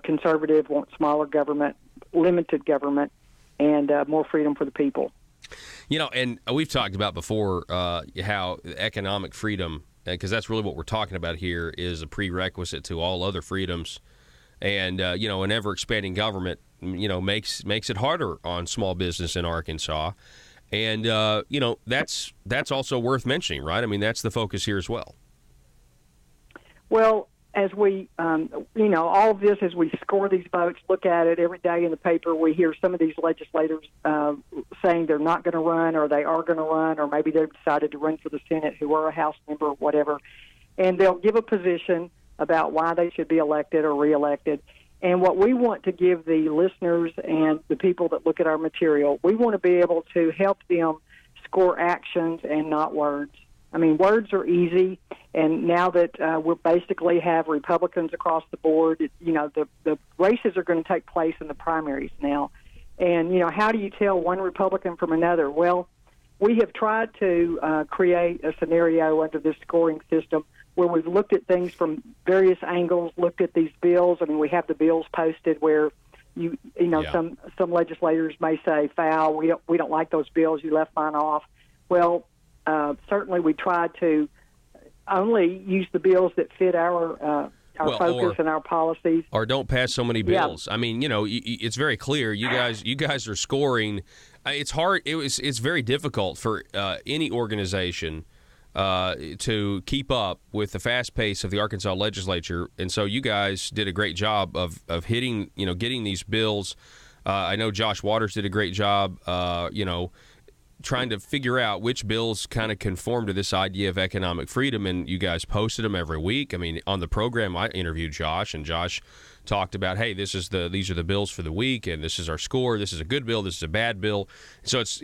conservative, want smaller government, limited government, and more freedom for the people. And we've talked about before how economic freedom, because that's really what we're talking about here, is a prerequisite to all other freedoms. And, an ever-expanding government, makes it harder on small business in Arkansas. And, that's also worth mentioning, right? I mean, that's the focus here as well. Well, as we, all of this, as we score these votes, look at it every day in the paper, we hear some of these legislators saying they're not going to run or they are going to run, or maybe they've decided to run for the Senate who are a House member or whatever. And they'll give a position about why they should be elected or reelected. And what we want to give the listeners and the people that look at our material, we want to be able to help them score actions and not words. I mean, words are easy, and now that we basically have Republicans across the board, the races are going to take place in the primaries now. And, how do you tell one Republican from another? Well, we have tried to create a scenario under this scoring system where we've looked at things from various angles, looked at these bills. I mean, we have the bills posted where some legislators may say, foul, we don't like those bills, you left mine off. Well, certainly we tried to only use the bills that fit our focus and our policies. Or don't pass so many bills. Yeah. I mean, it's very clear. You guys are scoring. It's hard. It's very difficult for any organization to keep up with the fast pace of the Arkansas legislature, and so you guys did a great job of hitting, getting these bills. I know Josh Waters did a great job, trying to figure out which bills kind of conform to this idea of economic freedom, and you guys posted them every week. I mean, on the program, I interviewed Josh, and Josh talked about, hey, these are the bills for the week, and this is our score. This is a good bill. This is a bad bill. So it's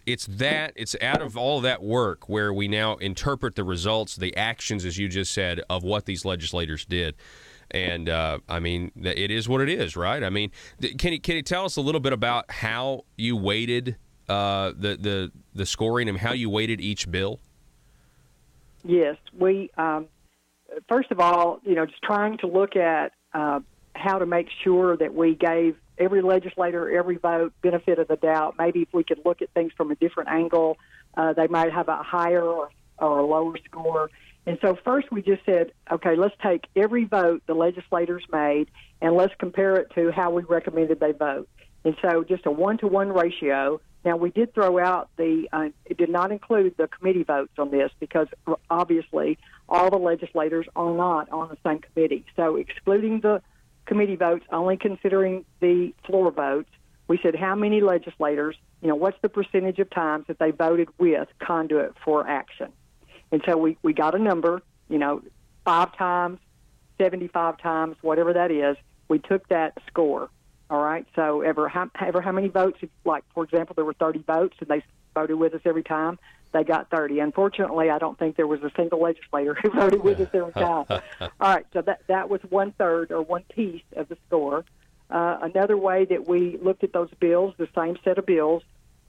it's out of all of that work where we now interpret the results, the actions, as you just said, of what these legislators did. And I mean, it is what it is, right? I mean, can you tell us a little bit about how you weighted the scoring and how you weighted each bill? Yes, we first of all, just trying to look at how to make sure that we gave every legislator, every vote, benefit of the doubt. Maybe if we could look at things from a different angle, they might have a higher or a lower score. And so first we just said, okay, let's take every vote the legislators made and let's compare it to how we recommended they vote. And so just a 1-to-1 ratio Now, we did throw out it did not include the committee votes on this because obviously all the legislators are not on the same committee. So excluding the committee votes, only considering the floor votes, we said how many legislators, what's the percentage of times that they voted with conduit for action. And so we got a number, 5 times, 75 times, whatever that is. We took that score. All right, so ever how many votes, like, for example, there were 30 votes and they voted with us every time, they got 30. Unfortunately, I don't think there was a single legislator who voted with us every time. All right, so that was 1/3 or one piece of the score. Another way that we looked at those bills, the same set of bills,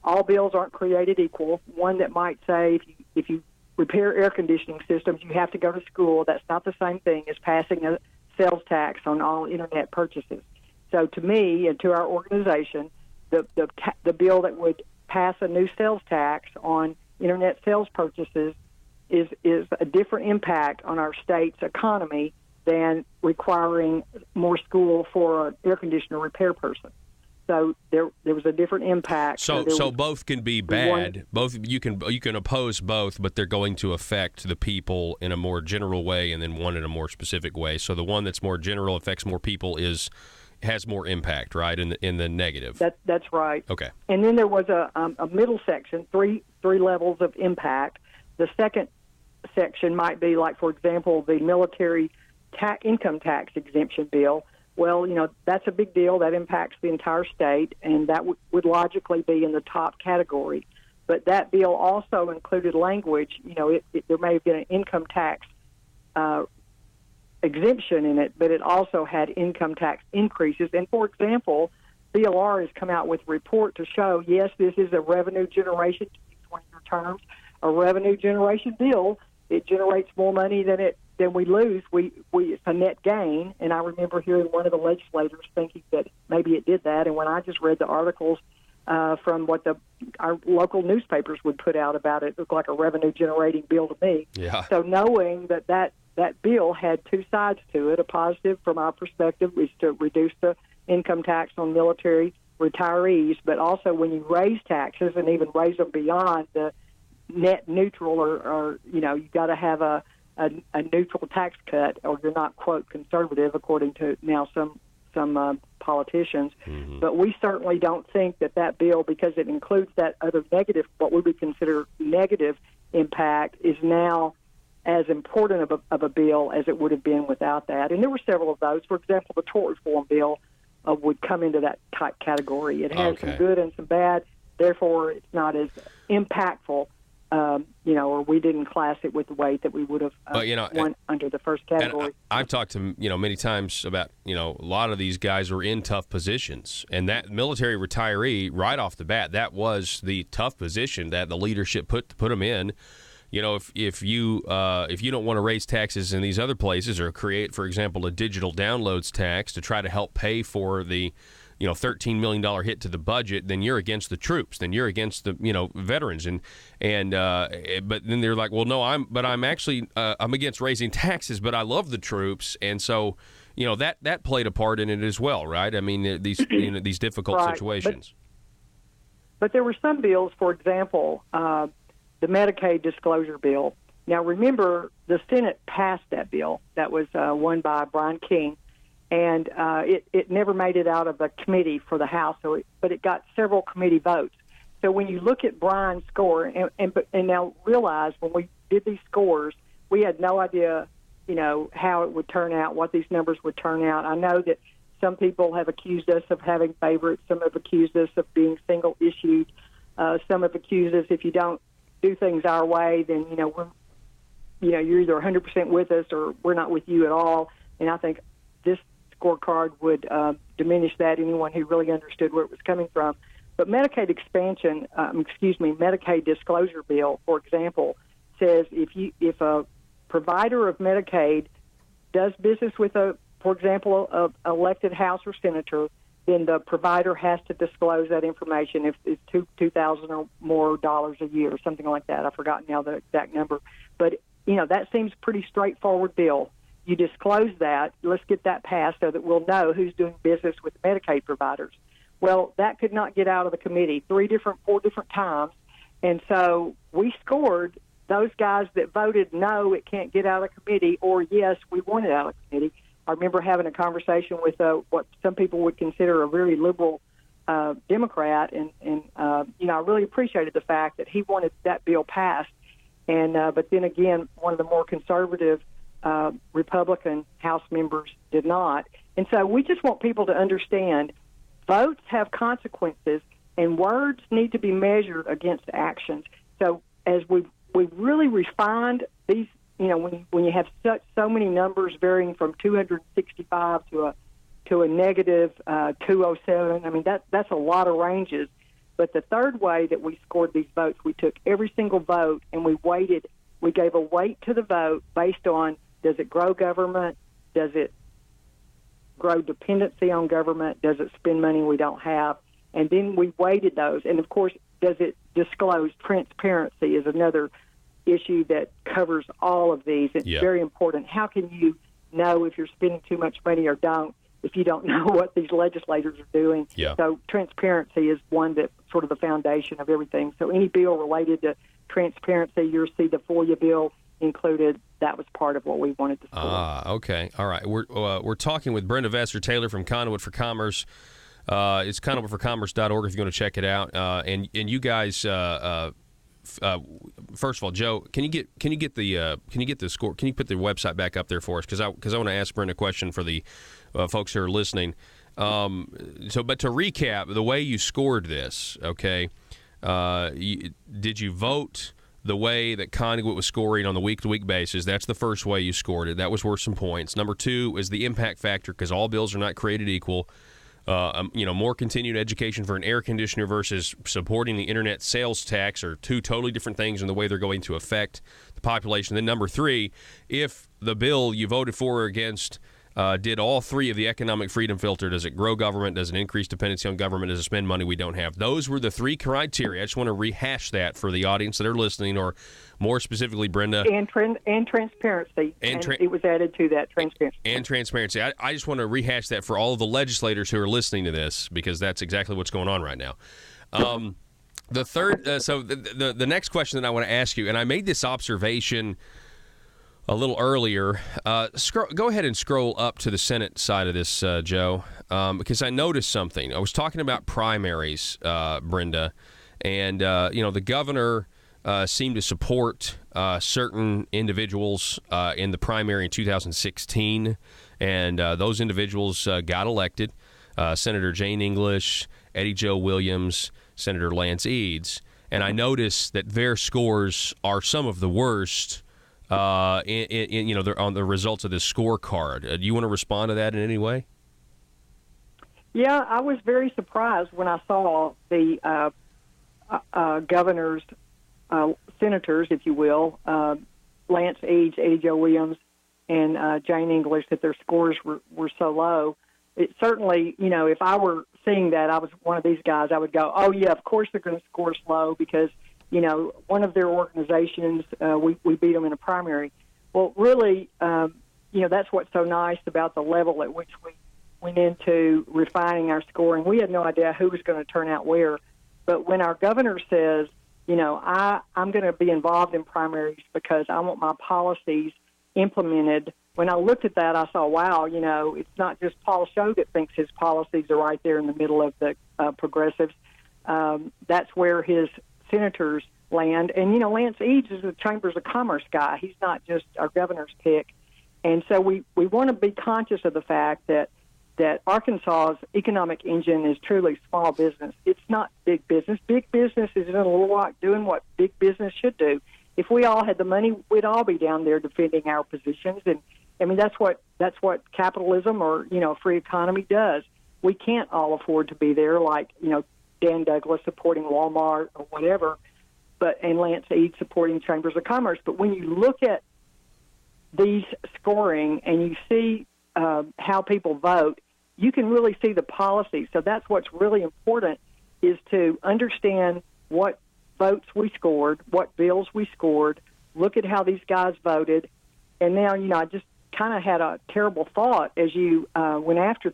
all bills aren't created equal. One that might say if you repair air conditioning systems, you have to go to school. That's not the same thing as passing a sales tax on all Internet purchases. So to me and to our organization, the bill that would pass a new sales tax on Internet sales purchases is a different impact on our state's economy than requiring more school for an air conditioner repair person. So there was a different impact. So both can be bad. Both you can oppose both, but they're going to affect the people in a more general way, and then one in a more specific way. So the one that's more general affects more people has more impact, right? In the negative. That's right. Okay. And then there was a middle section, three levels of impact. The second section might be like, for example, the military income tax exemption bill. Well, that's a big deal. That impacts the entire state, and that would logically be in the top category. But that bill also included language. There may have been an income tax exemption in it, but it also had income tax increases. And, for example, BLR has come out with a report to show, yes, this is a revenue generation, to use one of your terms, a revenue generation bill. It generates more money than we lose. It's a net gain. And I remember hearing one of the legislators thinking that maybe it did that. And when I just read the articles from what our local newspapers would put out about it, looked like a revenue-generating bill to me. Yeah. So knowing that bill had two sides to it, a positive from our perspective is to reduce the income tax on military retirees, but also when you raise taxes and even raise them beyond the net neutral or you've got to have a neutral tax cut or you're not, quote, conservative, according to now some politicians. Mm-hmm. But we certainly don't think that bill, because it includes that other negative, what we would consider negative impact, is now as important of a bill as it would have been without that. And there were several of those. For example, the tort reform bill would come into that type category. It has some good and some bad. Therefore, it's not as impactful, or we didn't class it with the weight that we would have won under the first category. I've talked to many times about a lot of these guys are in tough positions, and that military retiree right off the bat, that was the tough position that the leadership put them in. If you don't want to raise taxes in these other places or create, for example, a digital downloads tax to try to help pay for the $13 million hit to the budget, then you're against the troops. Then you're against the veterans. But then they're like, well, no, I'm actually I'm against raising taxes, but I love the troops, and so that played a part in it as well, right? I mean, these difficult right. situations. But there were some bills, for example, the Medicaid disclosure bill. Now, remember, the Senate passed that bill. That was won by Brian King. And it never made it out of the committee for the House, but it got several committee votes. So when you look at Brian's score, and now realize when we did these scores, we had no idea, how it would turn out, what these numbers would turn out. I know that some people have accused us of having favorites. Some have accused us of being single-issued. Some have accused us if you don't do things our way, then you're either 100% with us or we're not with you at all. And I think this scorecard would diminish that, anyone who really understood where it was coming from. But Medicaid Medicaid disclosure bill, for example, says if a provider of Medicaid does business with for example, a elected House or Senator, then the provider has to disclose that information if it's $2,000 or more dollars a year or something like that. I've forgotten now the exact number. But, that seems pretty straightforward bill. You disclose that. Let's get that passed so that we'll know who's doing business with Medicaid providers. Well, that could not get out of the committee 4 different times. And so we scored those guys that voted no, it can't get out of the committee, or yes, we want it out of the committee. I remember having a conversation with what some people would consider a very liberal Democrat, and I really appreciated the fact that he wanted that bill passed. And but then again, one of the more conservative Republican House members did not. And so we just want people to understand votes have consequences, and words need to be measured against actions. So as we've really refined these, when you have so many numbers varying from 265 to a negative 207, I mean that's a lot of ranges. But the third way that we scored these votes, we took every single vote and we weighted. We gave a weight to the vote based on, does it grow government? Does it grow dependency on government? Does it spend money we don't have? And then we weighted those. And, of course, does it disclose? Transparency is another issue that covers all of these. It's very important. How can you know if you're spending too much money or don't if you don't know what these legislators are doing? So transparency is one that's sort of the foundation of everything. So any bill related to transparency, you'll see the FOIA bill included. That was part of what we wanted to score. Okay. All right. We're talking with Brenda Vester-Taylor from Conduit for Commerce. It's conduitforcommerce.org if you want to check it out. And you guys, first of all, Joe, can you get the score? Can you put the website back up there for us? Because I want to ask Brenda a question for the folks who are listening. But to recap, the way you scored this, okay? Did you vote the way that Conduit was scoring on the week-to-week basis? That's the first way you scored it. That was worth some points. Number 2 is the impact factor, because all bills are not created equal. More continued education for an air conditioner versus supporting the internet sales tax are two totally different things in the way they're going to affect the population. Then number 3, if the bill you voted for or against did all 3 of the economic freedom filter, does it grow government? Does it increase dependency on government? Does it spend money we don't have? Those were the 3 criteria. I just want to rehash that for the audience that are listening, or more specifically, Brenda. And transparency. And it was added to that, transparency. And transparency. I just want to rehash that for all of the legislators who are listening to this, because that's exactly what's going on right now. The third, the next question that I want to ask you, and I made this observation a little earlier. Go ahead and scroll up to the Senate side of this, Joe, because I noticed something. I was talking about primaries, Brenda, and the governor seemed to support certain individuals in the primary in 2016, and those individuals got elected. Senator Jane English, Eddie Joe Williams, Senator Lance Eads, and I noticed that their scores are some of the worst on the results of this scorecard. Do you want to respond to that in any way? Yeah, I was very surprised when I saw the governors, senators, if you will, Lance Eads, Eddie Joe Williams, and Jane English, that their scores were so low. It certainly, if I were seeing that, I was one of these guys, I would go, oh, yeah, of course they're going to score slow because one of their organizations, we beat them in a primary. Well, really, that's what's so nice about the level at which we went into refining our scoring. We had no idea who was going to turn out where. But when our governor says, I'm going to be involved in primaries because I want my policies implemented, when I looked at that, I saw, wow, it's not just Paul Scho that thinks his policies are right there in the middle of the progressives. That's where his senators land. And, Lance Eads is a Chambers of Commerce guy. He's not just our governor's pick. And so we want to be conscious of the fact that Arkansas's economic engine is truly small business. It's not big business. Big business is in a little rock doing what big business should do. If we all had the money, we'd all be down there defending our positions. And, I mean, that's what capitalism or, free economy does. We can't all afford to be there like, Dan Douglas supporting Walmart or whatever, and Lance Eads supporting Chambers of Commerce. But when you look at these scoring and you see how people vote, you can really see the policy. So that's what's really important, is to understand what votes we scored, what bills we scored, look at how these guys voted. And now, I just kind of had a terrible thought as you went after,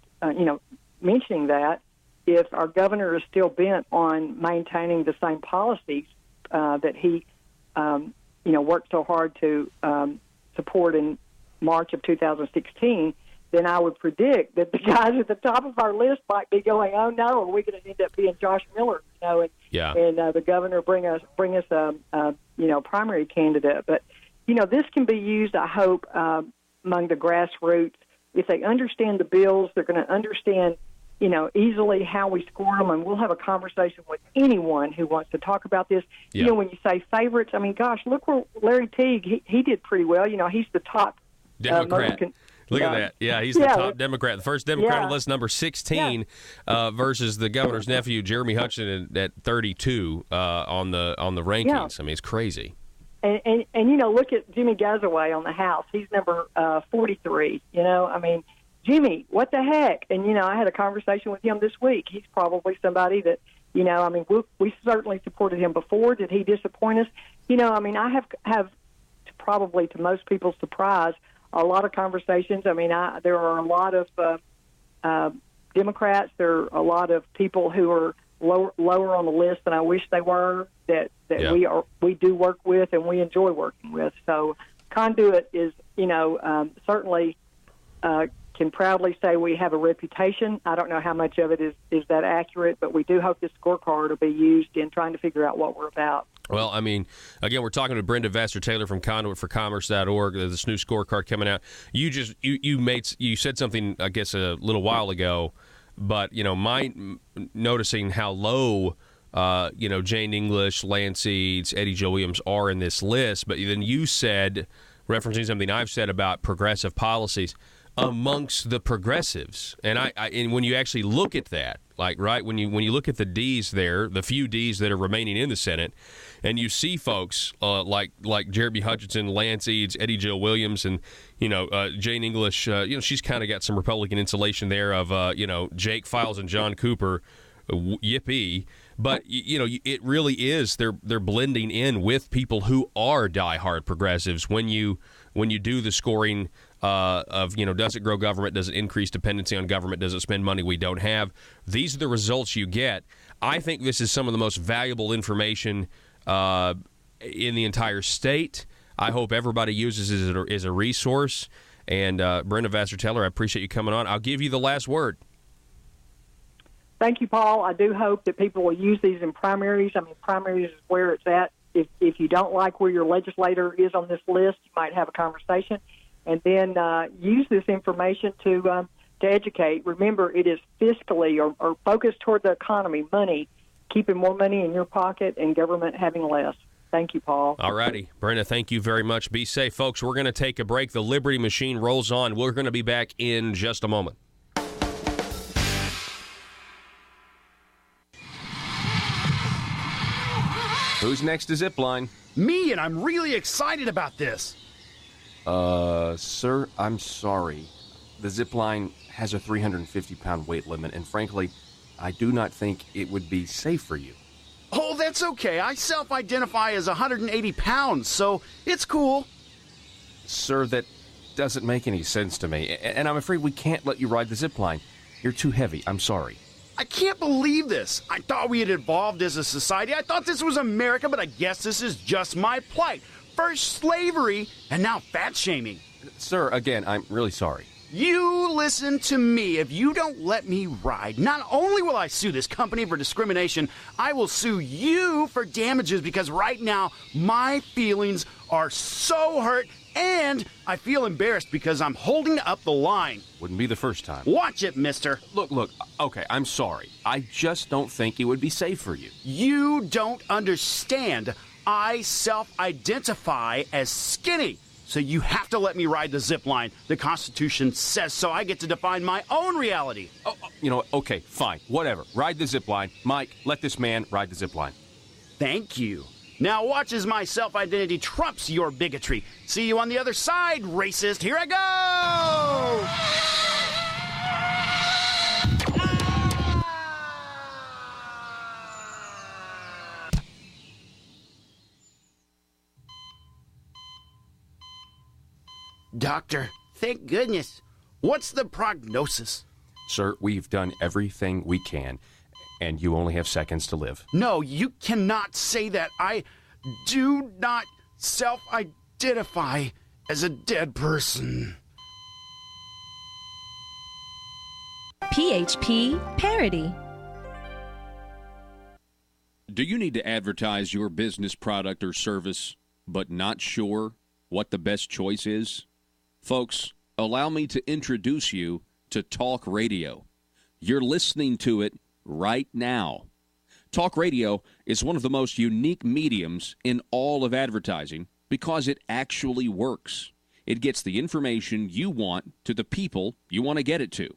mentioning that. if our governor is still bent on maintaining the same policies that he, worked so hard to support in March of 2016, then I would predict that the guys at the top of our list might be going, "Oh no, are we going to end up being Josh Miller?" And the governor bring us a primary candidate. But this can be used, I hope, among the grassroots. If they understand the bills, they're going to understand, easily how we score them, and we'll have a conversation with anyone who wants to talk about this. Yeah. When you say favorites, I mean, gosh, look where Larry Teague, he did pretty well. He's the top Democrat. Look at that. Yeah, he's the top Democrat. The first Democrat on the list, number 16, versus the governor's nephew, Jeremy Hutchinson, at 32 on the rankings. Yeah. I mean, it's crazy. And look at Jimmy Gazaway on the House. He's number 43. I mean, Jimmy, what the heck? And, I had a conversation with him this week. He's probably somebody that, we certainly supported him before. Did he disappoint us? I have probably, to most people's surprise, a lot of conversations. I mean, there are a lot of Democrats. There are a lot of people who are lower on the list than I wish they were, that we do work with and we enjoy working with. So Conduit is, certainly can proudly say we have a reputation. I don't know how much of it is that accurate, but we do hope this scorecard will be used in trying to figure out what we're about. Well, I mean, again, we're talking to Brenda Vassar-Taylor from ConduitForCommerce.org. This new scorecard coming out. You said something, I guess, a little while ago, but noticing how low Jane English, Lance Eads, Eddie Joe Williams are in this list. But then you said, referencing something I've said about progressive policies, amongst the progressives, and and when you actually look at that, when you look at the D's there, the few D's that are remaining in the Senate, and you see folks like Jeremy Hutchinson, Lance Eads, Eddie Joe Williams, and Jane English, she's kind of got some Republican insulation there of Jake Files and John Cooper, yippee. But it really is they're blending in with people who are diehard progressives when you do the scoring of does it grow government, does it increase dependency on government, does it spend money we don't have. These are the results you get. I think this is some of the most valuable information in the entire state. I hope everybody uses it as a resource. And Brenda Vassar-Taylor, I appreciate you coming on. I'll give you the last word. Thank you, Paul. I do hope that people will use these in primaries. I mean, primaries is where it's at. If you don't like where your legislator is on this list, you might have a conversation, and then use this information to educate. Remember, it is fiscally or focused toward the economy, money, keeping more money in your pocket and government having less. Thank you, Paul. All righty. Brenda, thank you very much. Be safe, folks. We're going to take a break. The Liberty Machine rolls on. We're going to be back in just a moment. Who's next to Zipline? Me, and I'm really excited about this. Sir, I'm sorry. The Zipline has a 350-pound weight limit, and frankly, I do not think it would be safe for you. Oh, that's okay. I self-identify as 180 pounds, so it's cool. Sir, that doesn't make any sense to me, and I'm afraid we can't let you ride the Zipline. You're too heavy. I'm sorry. I can't believe this. I thought we had evolved as a society. I thought this was America, but I guess this is just my plight. First slavery, and now fat-shaming. Sir, again, I'm really sorry. You listen to me. If you don't let me ride, not only will I sue this company for discrimination, I will sue you for damages because right now my feelings are so hurt and I feel embarrassed because I'm holding up the line. Wouldn't be the first time. Watch it, mister. Look, okay, I'm sorry. I just don't think it would be safe for you. You don't understand. I self-identify as skinny. So you have to let me ride the zip line. The Constitution says so. I get to define my own reality. Okay, fine. Whatever. Ride the zip line. Mike, let this man ride the zip line. Thank you. Now watch as my self-identity trumps your bigotry. See you on the other side, racist. Here I go! Doctor, thank goodness. What's the prognosis? Sir, we've done everything we can, and you only have seconds to live. No, you cannot say that. I do not self-identify as a dead person. PHP Parody. Do you need to advertise your business product or service, but not sure what the best choice is? Folks, allow me to introduce you to Talk Radio. You're listening to it right now. Talk radio is one of the most unique mediums in all of advertising because it actually works. It gets the information you want to the people you want to get it to.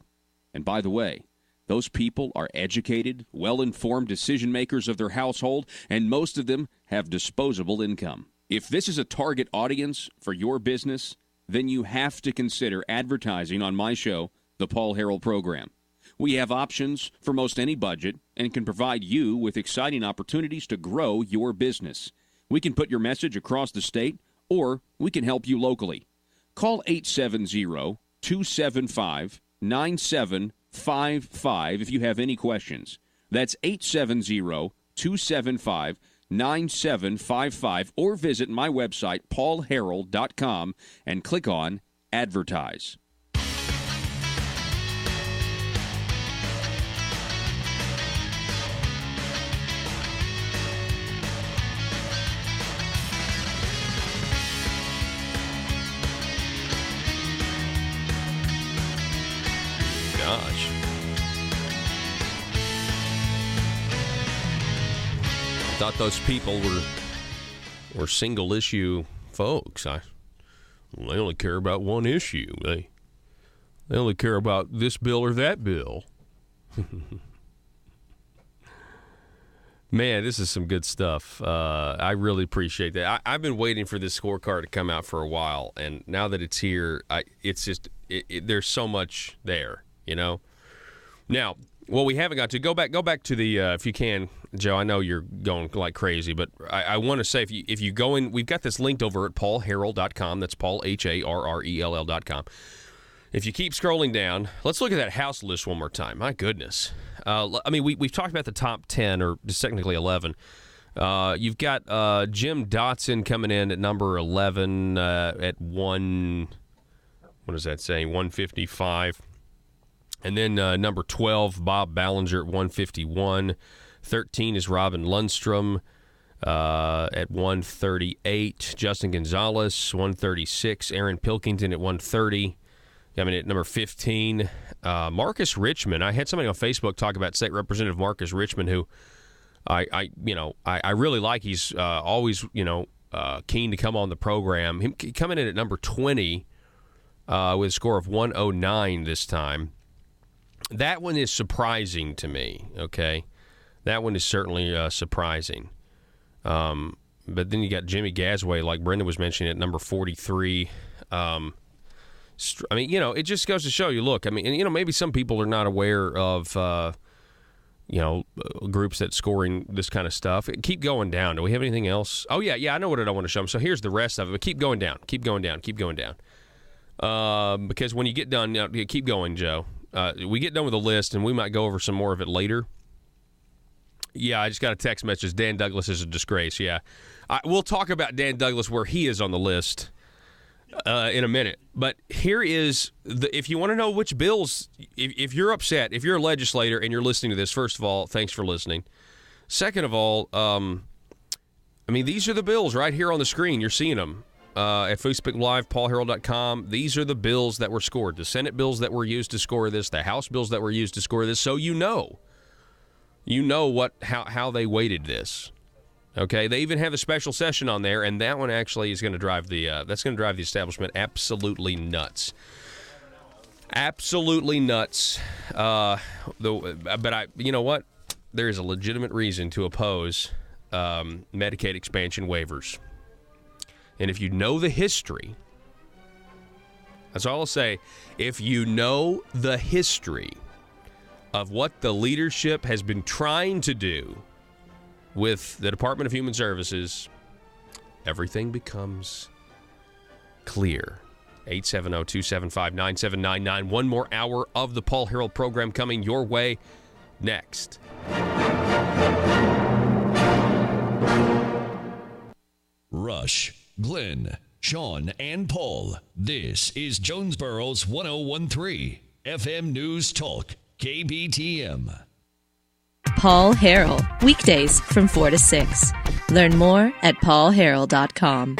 And by the way, those people are educated, well-informed decision makers of their household, and most of them have disposable income. If this is a target audience for your business, then you have to consider advertising on my show, The Paul Harrell Program. We have options for most any budget and can provide you with exciting opportunities to grow your business. We can put your message across the state, or we can help you locally. Call 870-275-9755 if you have any questions. That's 870-275-9755, or visit my website, paulharrell.com, and click on Advertise. Gosh. I thought those people were single issue folks. They only care about one issue. They only care about this bill or that bill. Man, this is some good stuff. I really appreciate that. I've been waiting for this scorecard to come out for a while, and now that it's here, it's just there's so much there. You know, now what we haven't got to go back to the if you can, Joe. I know you're going like crazy, but I want to say if you go in, we've got this linked over at paulharrell.com. That's Paul HARRELL.com. If you keep scrolling down, let's look at that House list one more time. My goodness, I mean we've talked about the top 10 or just technically 11. You've got Jim Dotson coming in at number 11 at one. What does that say? 155. And then number 12, Bob Ballinger at 151. 13 is Robin Lundstrom at 138. Justin Gonzalez, 136. Aaron Pilkington at 130. I mean, at number 15, Marcus Richmond. I had somebody on Facebook talk about State Representative Marcus Richmond, who I really like. He's always, keen to come on the program. Him coming in at number 20 with a score of 109 this time. That one is surprising to me, okay? That one is certainly surprising. But then you got Jimmy Gasway, like Brenda was mentioning, at number 43. I mean, it just goes to show you, look, I mean, and, maybe some people are not aware of, groups that scoring this kind of stuff. Keep going down. Do we have anything else? Oh, yeah, I know what I want to show them. So here's the rest of it, but keep going down. Because when you get done, keep going, Joe. We get done with the list, and we might go over some more of it later. Yeah, I just got a text message. Dan Douglas is a disgrace. Yeah. We'll talk about Dan Douglas, where he is on the list in a minute. But here is, if you want to know which bills, if you're upset, if you're a legislator and you're listening to this, first of all, thanks for listening. Second of all, these are the bills right here on the screen. You're seeing them. At Facebook Live, paulharrell.com. These are the bills that were scored. The Senate bills that were used to score this, the House bills that were used to score this, so you know how they weighted this. Okay, they even have a special session on there, and that one actually is going to drive the establishment absolutely nuts. Absolutely nuts. But you know what? There is a legitimate reason to oppose Medicaid expansion waivers. And if you know the history, that's all I'll say. If you know the history of what the leadership has been trying to do with the Department of Human Services, everything becomes clear. 870-275-9799. One more hour of the Paul Harrell program coming your way. next. Rush, Glenn, Sean, and Paul. This is Jonesboro's 1013 FM News Talk, KBTM. Paul Harrell, weekdays from 4 to 6. Learn more at paulharrell.com.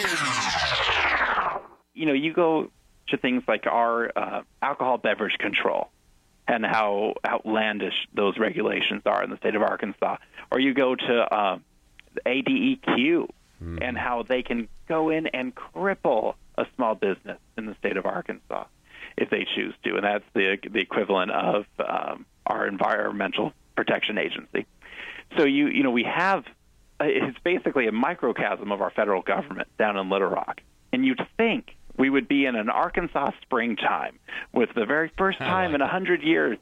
You know, you go to things like our alcohol beverage control and how outlandish those regulations are in the state of Arkansas, or you go to ADEQ and how they can go in and cripple a small business in the state of Arkansas if they choose to, and that's the equivalent of our Environmental Protection Agency. So you know we have it's basically a microcosm of our federal government down in Little Rock, and you'd think we would be in an Arkansas springtime with the very first time in 100 years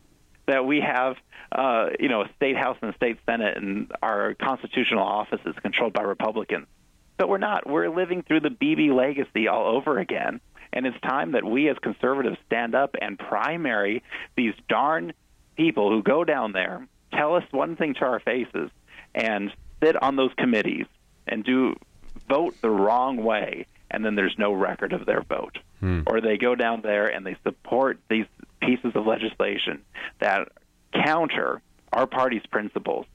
that we have a state house and a state senate, and our constitutional office is controlled by Republicans. But we're not. We're living through the BB legacy all over again. And it's time that we as conservatives stand up and primary these darn people who go down there, tell us one thing to our faces, and sit on those committees and vote the wrong way, and then there's no record of their vote. Or they go down there and they support these pieces of legislation that counter our party's principles.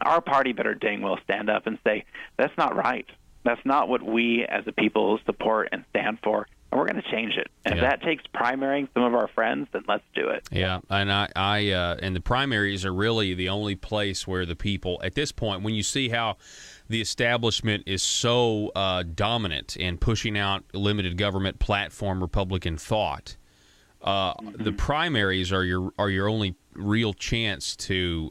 Our party better dang well stand up and say, that's not right. That's not what we as a people support and stand for, and we're going to change it. And if that takes primarying some of our friends, then let's do it. Yeah, and and the primaries are really the only place where the people, at this point, when you see how the establishment is so dominant in pushing out limited government platform Republican thought, the primaries are your only real chance to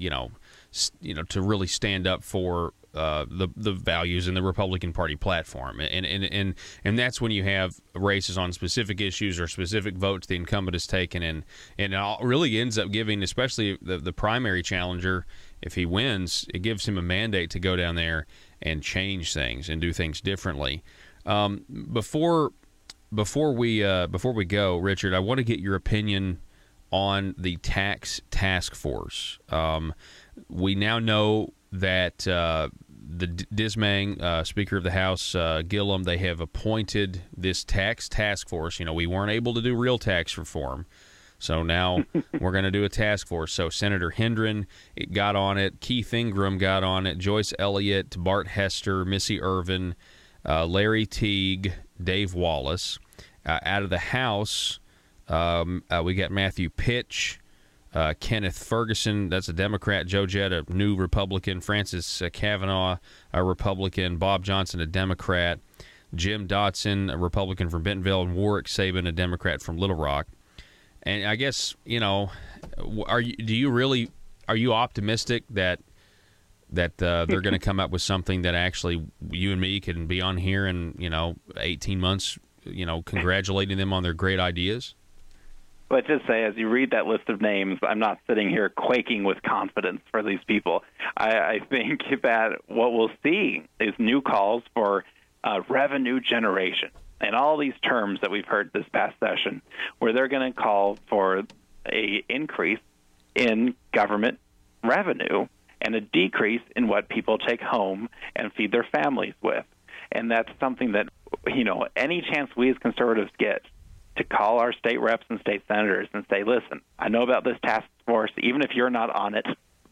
to really stand up for the values in the Republican Party platform, and that's when you have races on specific issues or specific votes the incumbent has taken, and it really ends up giving, especially the primary challenger, if he wins, it gives him a mandate to go down there and change things and do things differently. Before we go, Richard, I want to get your opinion on the tax task force. We now know that the Dismang, Speaker of the House, Gillum, they have appointed this tax task force. You know, we weren't able to do real tax reform, so now we're going to do a task force. So Senator Hendren got on it, Keith Ingram got on it, Joyce Elliott, Bart Hester, Missy Irvin, Larry Teague, Dave Wallace. Out of the House, we got Matthew Pitch, Kenneth Ferguson, that's a Democrat, Joe Jett, a new Republican, Francis Kavanaugh, a Republican, Bob Johnson, a Democrat, Jim Dotson, a Republican from Bentonville, and Warwick Sabin, a Democrat from Little Rock. And I guess, are you optimistic that they're going to come up with something that actually you and me can be on here in 18 months, congratulating them on their great ideas? But just say, as you read that list of names, I'm not sitting here quaking with confidence for these people. I think that what we'll see is new calls for revenue generation and all these terms that we've heard this past session, where they're going to call for a increase in government revenue and a decrease in what people take home and feed their families with. And that's something that, any chance we as conservatives get to call our state reps and state senators and say, listen, I know about this task force. Even if you're not on it,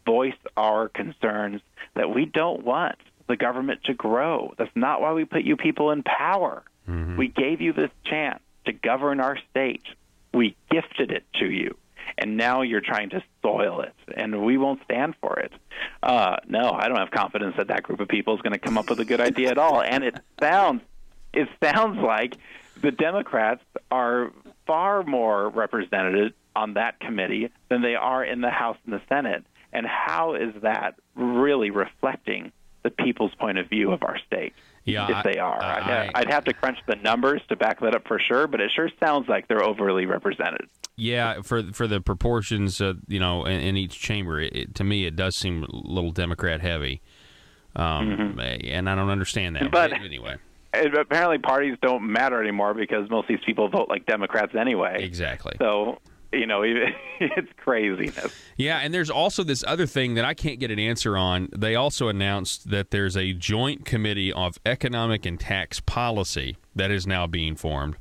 voice our concerns that we don't want the government to grow. That's not why we put you people in power. Mm-hmm. We gave you this chance to govern our state. We gifted it to you. And now you're trying to soil it, and we won't stand for it. No, I don't have confidence that group of people is going to come up with a good idea at all. And it sounds like the Democrats are far more represented on that committee than they are in the House and the Senate. And how is that really reflecting the people's point of view of our state? Yeah, if they are. I'd have to crunch the numbers to back that up for sure, but it sure sounds like they're overly represented. Yeah, for the proportions, in each chamber, to me it does seem a little Democrat heavy, and I don't understand that. But anyway, apparently parties don't matter anymore because most of these people vote like Democrats anyway. Exactly. So It's craziness. Yeah, and there's also this other thing that I can't get an answer on. They also announced that there's a joint committee of economic and tax policy that is now being formed.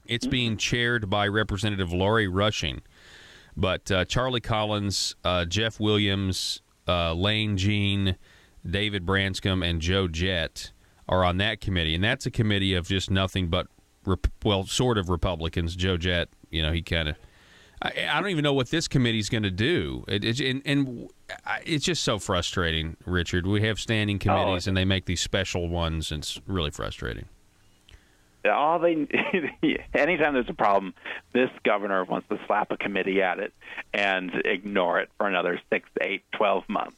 It's being chaired by Representative Lori Rushing, but Charlie Collins, Jeff Williams, Lane Jean, David Branscombe, and Joe Jett are on that committee, and that's a committee of just nothing but, sort of Republicans. Joe Jett, he kind of... I don't even know what this committee's going to do. It's just so frustrating, Richard. We have standing committees, and they make these special ones, and it's really frustrating. Anytime there's a problem, this governor wants to slap a committee at it and ignore it for another 6, 8, 12 months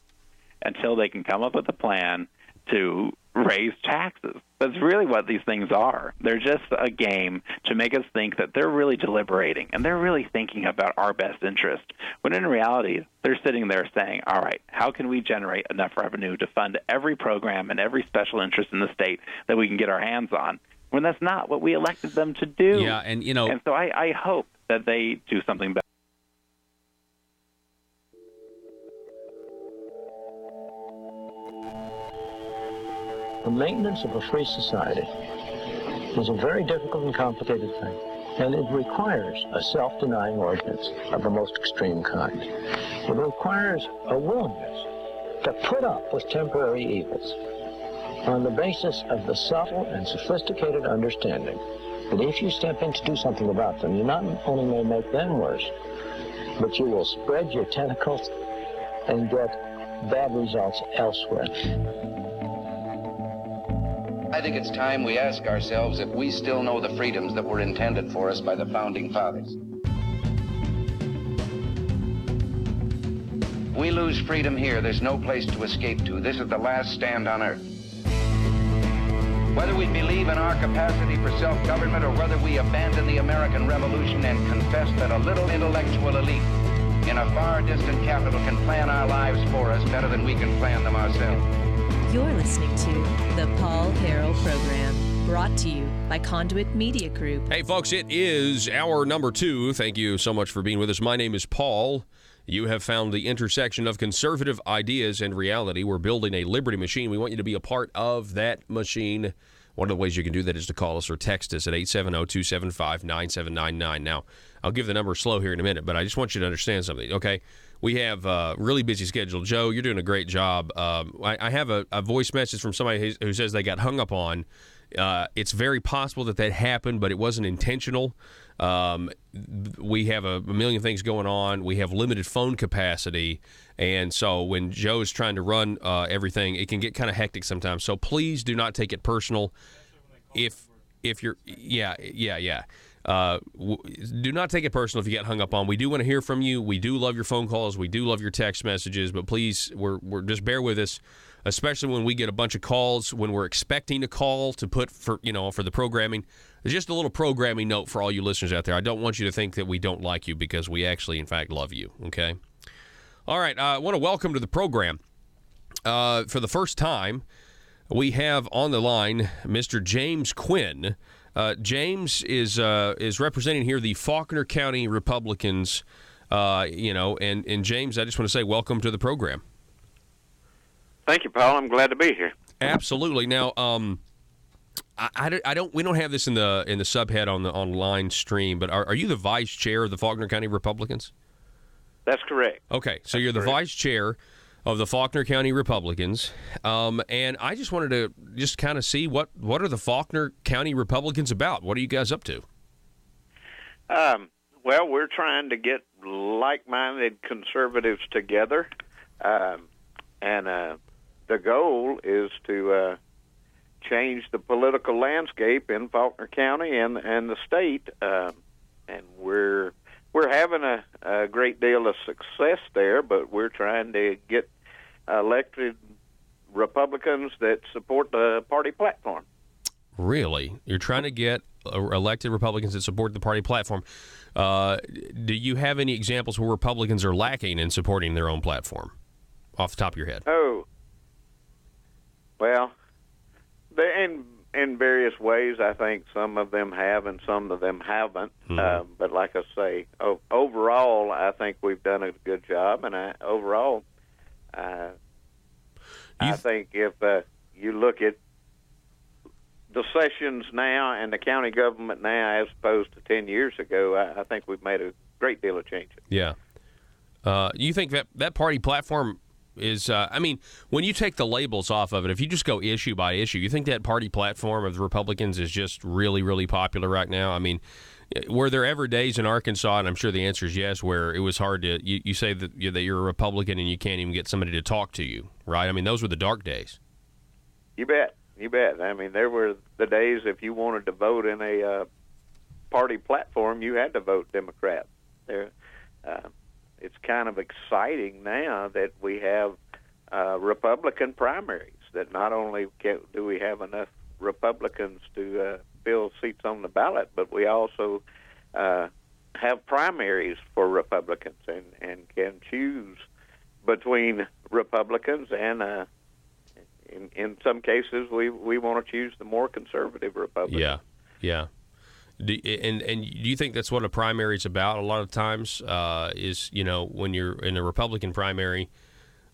until they can come up with a plan to raise taxes. That's really what these things are. They're just a game to make us think that they're really deliberating and they're really thinking about our best interest, when in reality, they're sitting there saying, all right, how can we generate enough revenue to fund every program and every special interest in the state that we can get our hands on, when that's not what we elected them to do. Yeah, and And so I hope that they do something better. The maintenance of a free society is a very difficult and complicated thing, and it requires a self-denying ordinance of the most extreme kind. It requires a willingness to put up with temporary evils on the basis of the subtle and sophisticated understanding that if you step in to do something about them, you not only may make them worse, but you will spread your tentacles and get bad results elsewhere. I think it's time we ask ourselves if we still know the freedoms that were intended for us by the Founding Fathers. If we lose freedom here, there's no place to escape to. This is the last stand on earth. Whether we believe in our capacity for self-government or whether we abandon the American Revolution and confess that a little intellectual elite in a far distant capital can plan our lives for us better than we can plan them ourselves. You're listening to the Paul Harrell Program, brought to you by Conduit Media Group. Hey, folks, it is hour number 2. Thank you so much for being with us. My name is Paul. You have found the intersection of conservative ideas and reality. We're building a liberty machine. We want you to be a part of that machine. One of the ways you can do that is to call us or text us at 870-275-9799. Now, I'll give the number slow here in a minute, but I just want you to understand something, okay? We have a really busy schedule. Joe, you're doing a great job. I have a voice message from somebody who says they got hung up on. It's very possible that happened, but it wasn't intentional. We have a million things going on. We have limited phone capacity. And so when Joe's trying to run everything, it can get kind of hectic sometimes. So please do not take it personal. If you're, do not take it personal if you get hung up on. We do want to hear from you. We do love your phone calls. We do love your text messages. But please, we're just bear with us, especially when we get a bunch of calls when we're expecting a call to put for the programming. It's just a little programming note for all you listeners out there. I don't want you to think that we don't like you, because we actually, in fact, love you. Okay. All right. I want to welcome to the program for the first time. We have on the line Mr. James Quinn. James is representing here the Faulkner County Republicans, and James, I just want to say welcome to the program. Thank you, Paul. I'm glad to be here. Absolutely. Now, we don't have this in the subhead on the online stream, but are you the vice chair of the Faulkner County Republicans? That's correct. Okay, so you're the vice chair of the Faulkner County Republicans, and I just wanted to just kind of see what are the Faulkner County Republicans about? What are you guys up to? Well, we're trying to get like-minded conservatives together, and the goal is to change the political landscape in Faulkner County and the state, and we're having a great deal of success there, but we're trying to get elected Republicans that support the party platform. Really? You're trying to get elected Republicans that support the party platform. Do you have any examples where Republicans are lacking in supporting their own platform off the top of your head? Oh, well, in various ways. I think some of them have and some of them haven't. But like I say, overall, I think we've done a good job. And I think if you look at the sessions now and the county government now as opposed to 10 years ago, I think we've made a great deal of changes. Yeah. You think that party platform is, when you take the labels off of it, if you just go issue by issue, you think that party platform of the Republicans is just really, really popular right now? I mean, were there ever days in Arkansas, and I'm sure the answer is yes, where it was hard to, you say that you're a Republican and you can't even get somebody to talk to you, right? I mean, those were the dark days. You bet. You bet. I mean, there were the days if you wanted to vote in a party platform, you had to vote Democrat. It's kind of exciting now that we have Republican primaries, that not only do we have enough Republicans to fill seats on the ballot, but we also have primaries for Republicans and can choose between Republicans and in some cases, we want to choose the more conservative Republicans. Yeah. Do you think that's what a primary is about? A lot of times, is when you're in a Republican primary.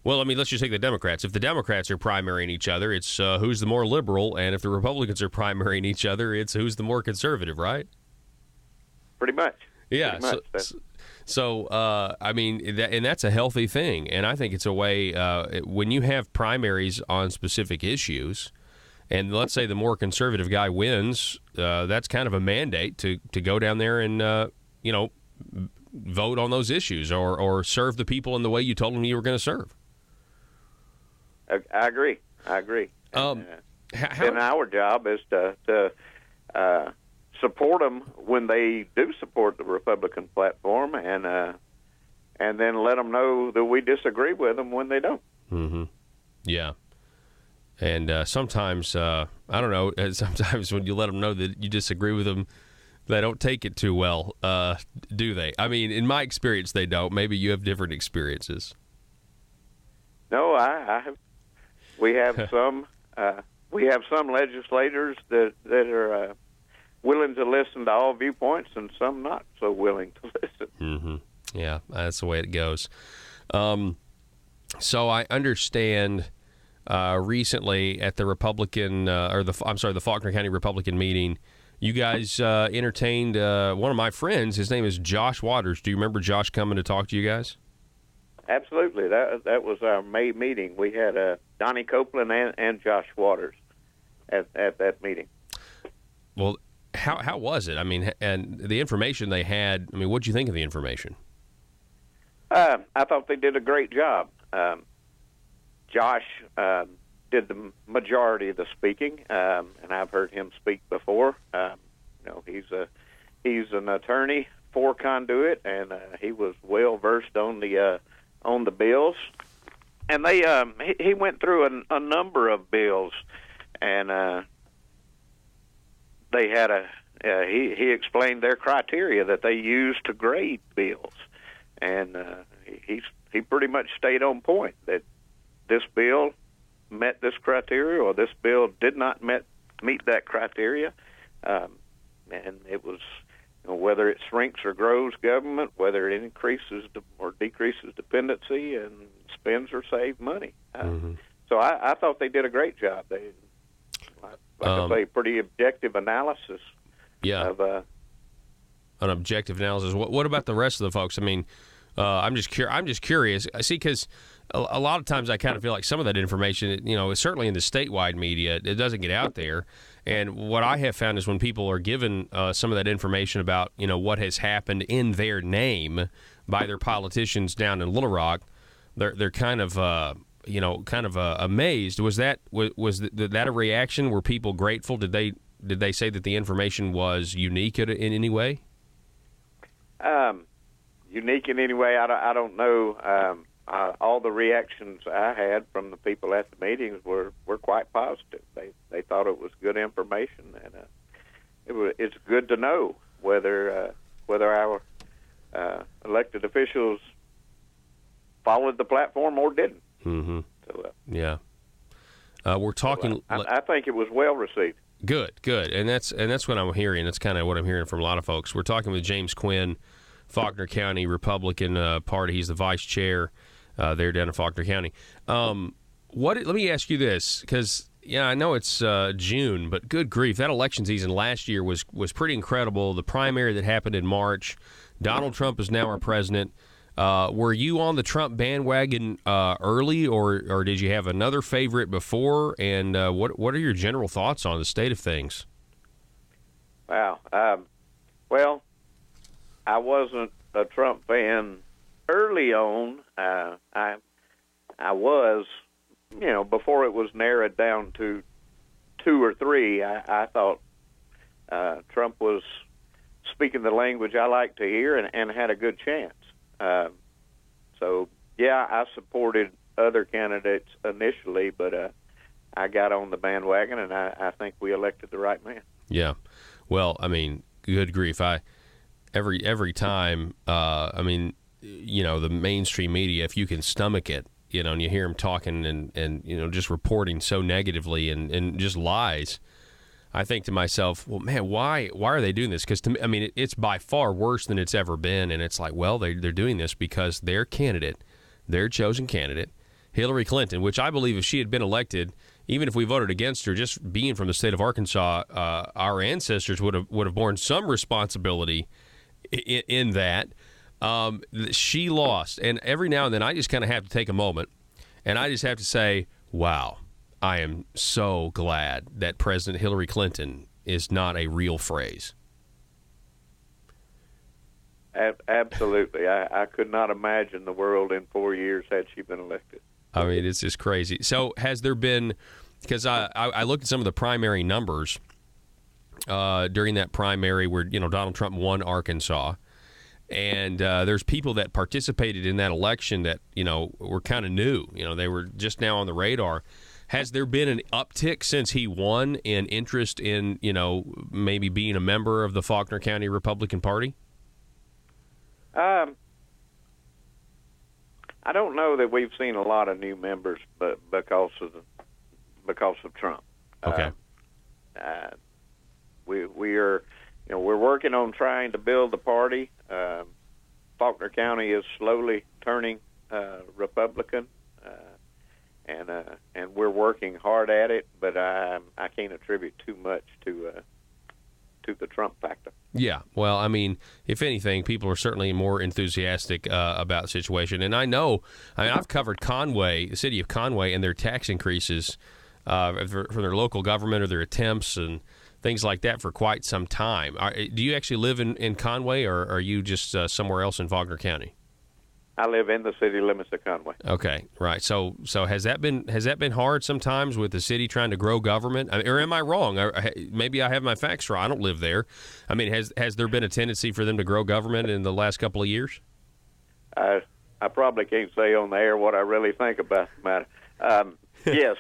Well, I mean, let's just take the Democrats. If the Democrats are primarying each other, it's who's the more liberal, and if the Republicans are primarying each other, it's who's the more conservative, right? Pretty much. Yeah. Pretty much. So I mean, that's a healthy thing, and I think it's a way when you have primaries on specific issues, and let's say the more conservative guy wins, that's kind of a mandate to go down there and vote on those issues or serve the people in the way you told them you were going to serve. I agree. Then our job is to support them when they do support the Republican platform, and then let them know that we disagree with them when they don't. Mm-hmm. Yeah. And sometimes, I don't know, sometimes when you let them know that you disagree with them, they don't take it too well, do they? I mean, in my experience, they don't. Maybe you have different experiences. No, we have some legislators that are willing to listen to all viewpoints, and some not so willing to listen. Mm-hmm. Yeah, that's the way it goes. So I understand recently at the Republican, the Faulkner County Republican meeting, you guys entertained one of my friends. His name is Josh Waters. Do you remember Josh coming to talk to you guys? Absolutely. That was our May meeting. We had Donnie Copeland and Josh Waters at that meeting. Well, how was it? I mean, and the information they had, I mean, what'd you think of the information? I thought they did a great job. Josh did the majority of the speaking, and I've heard him speak before. He's an attorney for Conduit, and he was well versed on the bills. And he went through a number of bills, and they had he explained their criteria that they use to grade bills, and he pretty much stayed on point that this bill met this criteria or this bill did not meet that criteria, and it was whether it shrinks or grows government, whether it increases or decreases dependency, and spends or saves money. So I thought they did a great job. They, I say, pretty objective analysis. Yeah. Of, an objective analysis. What about the rest of the folks? I mean, I'm just curious. I see, because a lot of times I kind of feel like some of that information, certainly in the statewide media, it doesn't get out there. And what I have found is when people are given some of that information about, what has happened in their name by their politicians down in Little Rock, they're kind of amazed. Was that a reaction? Were people grateful? Did they say that the information was unique in any way? Unique in any way, I don't know. All the reactions I had from the people at the meetings were quite positive. They thought it was good information, and it's good to know whether our elected officials followed the platform or didn't. Mm-hmm. So, yeah. We're talking. I think it was well received. Good, and that's what I'm hearing. That's kind of what I'm hearing from a lot of folks. We're talking with James Quinn, Faulkner County Republican Party. He's the vice chair there down in Faulkner County. Let me ask you this, because I know it's June, but good grief, that election season last year was pretty incredible. The primary that happened in March. Donald Trump is now our president. Were you on the Trump bandwagon early, or did you have another favorite before? And what are your general thoughts on the state of things? Wow. Well, I wasn't a Trump fan early on. I was, before it was narrowed down to 2 or 3. I thought Trump was speaking the language I like to hear and had a good chance. So, I supported other candidates initially, but I got on the bandwagon, and I think we elected the right man. Yeah. Well, I mean, good grief. Every time, the mainstream media, if you can stomach it, and you hear them talking and just reporting so negatively and just lies, I think to myself, well, man, why are they doing this? Because to me, it's by far worse than it's ever been, and it's like, well, they're doing this because their chosen candidate, Hillary Clinton, which I believe if she had been elected, even if we voted against her, just being from the state of Arkansas, our ancestors would have borne some responsibility in that. She lost, and every now and then I just kind of have to take a moment, and I just have to say, wow. I am so glad that President Hillary Clinton is not a real phrase. Absolutely. I could not imagine the world in 4 years had she been elected. I mean, it's just crazy. So has there been, because I looked at some of the primary numbers during that primary where, Donald Trump won Arkansas, and there's people that participated in that election that, were kind of new. They were just now on the radar. Has there been an uptick since he won in interest in, maybe being a member of the Faulkner County Republican Party? I don't know that we've seen a lot of new members, but because of Trump. Okay. We are, we're working on trying to build the party. Faulkner County is slowly turning Republican. And we're working hard at it, but I can't attribute too much to the Trump factor. Yeah, well, I mean, if anything, people are certainly more enthusiastic about the situation. And I've covered Conway, the city of Conway, and their tax increases for their local government or their attempts and things like that for quite some time. Do you actually live in Conway, or are you just somewhere else in Faulkner County? I live in the city limits of Conway. Okay, right. So has that been hard sometimes with the city trying to grow government? Or am I wrong? Maybe I have my facts wrong. I don't live there. I mean, has there been a tendency for them to grow government in the last couple of years? I probably can't say on the air what I really think about the matter. Yes.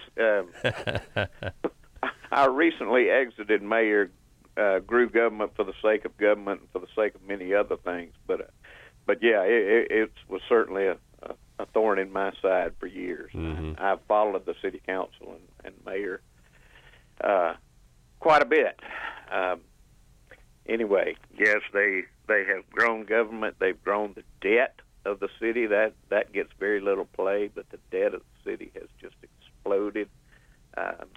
I recently exited mayor, grew government for the sake of government and for the sake of many other things, But yeah, it was certainly a thorn in my side for years. Mm-hmm. I've followed the city council and mayor quite a bit. Anyway, yes, they have grown government. They've grown the debt of the city. That gets very little play, but the debt of the city has just exploded. I'm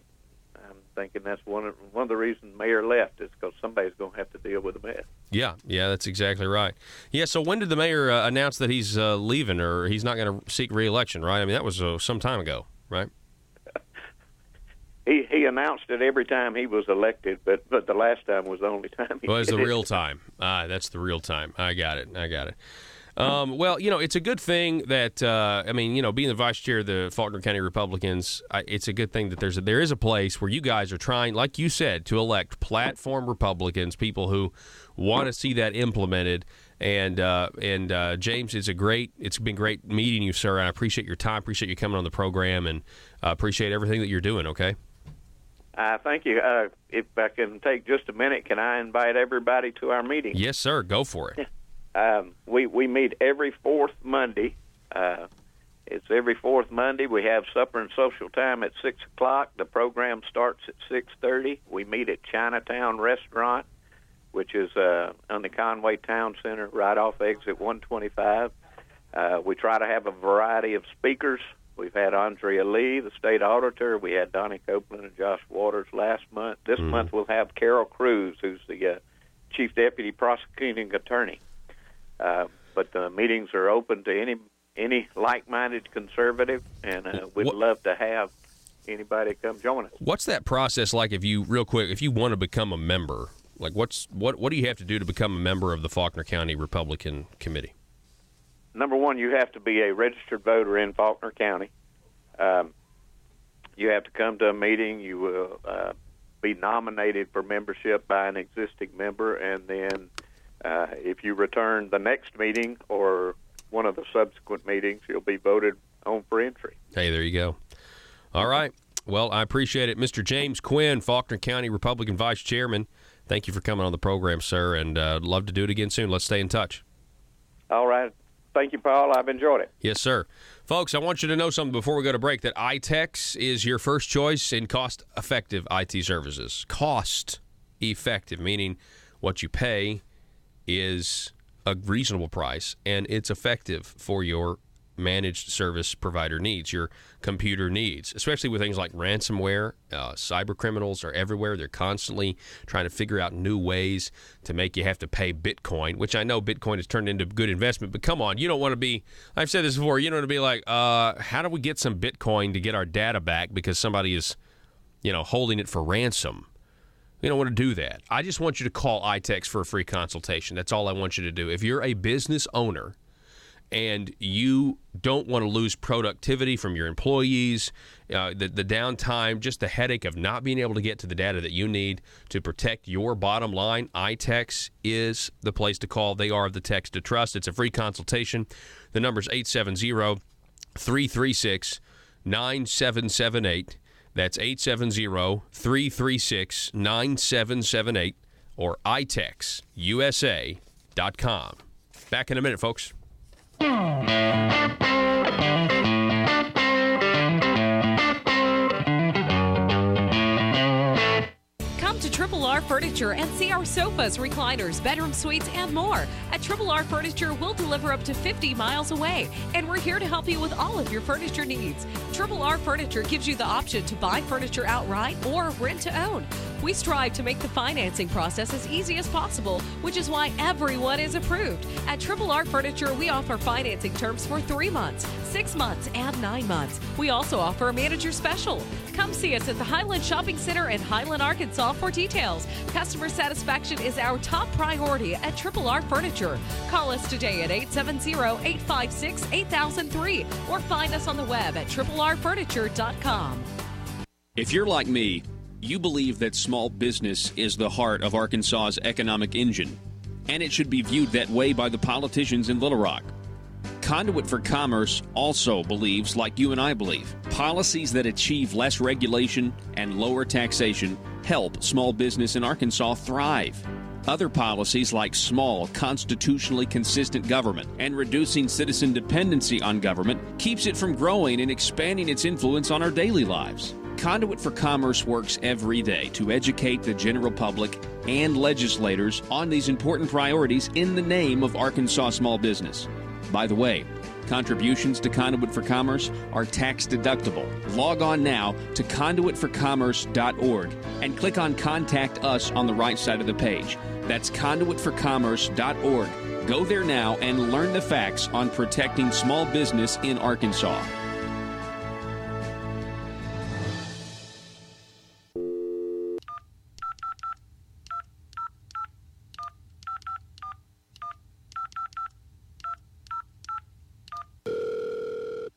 thinking that's one of the reasons mayor left is because somebody's going to have to deal with the mess. Yeah, that's exactly right. Yeah, so when did the mayor announce that he's leaving or he's not going to seek re-election, right? I mean, that was some time ago, right? He announced it every time he was elected, but the last time was the only time he did it. Well, it's the real time. That's the real time. I got it. Well, it's a good thing that, being the vice chair of the Faulkner County Republicans, it's a good thing that there is a place where you guys are trying, like you said, to elect platform Republicans, people who want to see that implemented. And James, it's been great meeting you, sir. And I appreciate your time, appreciate you coming on the program, and appreciate everything that you're doing, okay? Thank you. If I can take just a minute, can I invite everybody to our meeting? Yes, sir. Go for it. We meet every fourth Monday It's every fourth Monday. We have supper and social time at 6 o'clock. The program starts at 6:30. We meet at Chinatown Restaurant, which is on the Conway Town Center, right off exit 125. We try to have a variety of speakers. We've had Andrea Lee, the state auditor. We had Donnie Copeland and Josh Waters last month. This month we'll have Carol Cruz, who's the chief deputy prosecuting attorney. But the meetings are open to any like-minded conservative, and we'd love to have anybody come join us. What's that process like if you want to become a member? Like what do you have to do to become a member of the Faulkner County Republican Committee? Number one, you have to be a registered voter in Faulkner County. You have to come to a meeting. You will be nominated for membership by an existing member, and then if you return the next meeting or one of the subsequent meetings, you'll be voted on for entry. Hey, there you go. All right. Well, I appreciate it. Mr. James Quinn, Faulkner County Republican Vice Chairman, thank you for coming on the program, sir, and love to do it again soon. Let's stay in touch. All right. Thank you, Paul. I've enjoyed it. Yes, sir. Folks, I want you to know something before we go to break, that iTex is your first choice in cost-effective IT services. Cost-effective, meaning what you pay is a reasonable price, and it's effective for your managed service provider needs, your computer needs, especially with things like ransomware. Cyber criminals are everywhere. They're constantly trying to figure out new ways to make you have to pay Bitcoin, which I know Bitcoin has turned into a good investment, but come on, you don't want to be, I've said this before, you don't want to be like, how do we get some Bitcoin to get our data back because somebody is, holding it for ransom? We don't want to do that. I just want you to call iTex for a free consultation. That's all I want you to do. If you're a business owner and you don't want to lose productivity from your employees, the downtime, just the headache of not being able to get to the data that you need to protect your bottom line, iTex is the place to call. They are the text to trust. It's a free consultation. The number's 870-336-9778. That's 870-336-9778 or itexusa.com. Back in a minute, folks. Come to Triple R Furniture and see our sofas, recliners, bedroom suites, and more. At Triple R Furniture, we'll deliver up to 50 miles away, and we're here to help you with all of your furniture needs. Triple R Furniture gives you the option to buy furniture outright or rent to own. We strive to make the financing process as easy as possible, which is why everyone is approved. At Triple R Furniture, we offer financing terms for 3 months, 6 months, and 9 months. We also offer a manager special. Come see us at the Highland Shopping Center in Highland, Arkansas for details. Customer satisfaction is our top priority at Triple R Furniture. Call us today at 870-856-8003 or find us on the web at triplrfurniture.com. If you're like me, you believe that small business is the heart of Arkansas's economic engine, and it should be viewed that way by the politicians in Little Rock. Conduit for Commerce also believes, like you and I believe, policies that achieve less regulation and lower taxation help small business in Arkansas thrive. Other policies like small, constitutionally consistent government and reducing citizen dependency on government keeps it from growing and expanding its influence on our daily lives. Conduit for Commerce works every day to educate the general public and legislators on these important priorities in the name of Arkansas small business. By the way, contributions to Conduit for Commerce are tax deductible. Log on now to conduitforcommerce.org and click on Contact Us on the right side of the page. That's conduitforcommerce.org. Go there now and learn the facts on protecting small business in Arkansas.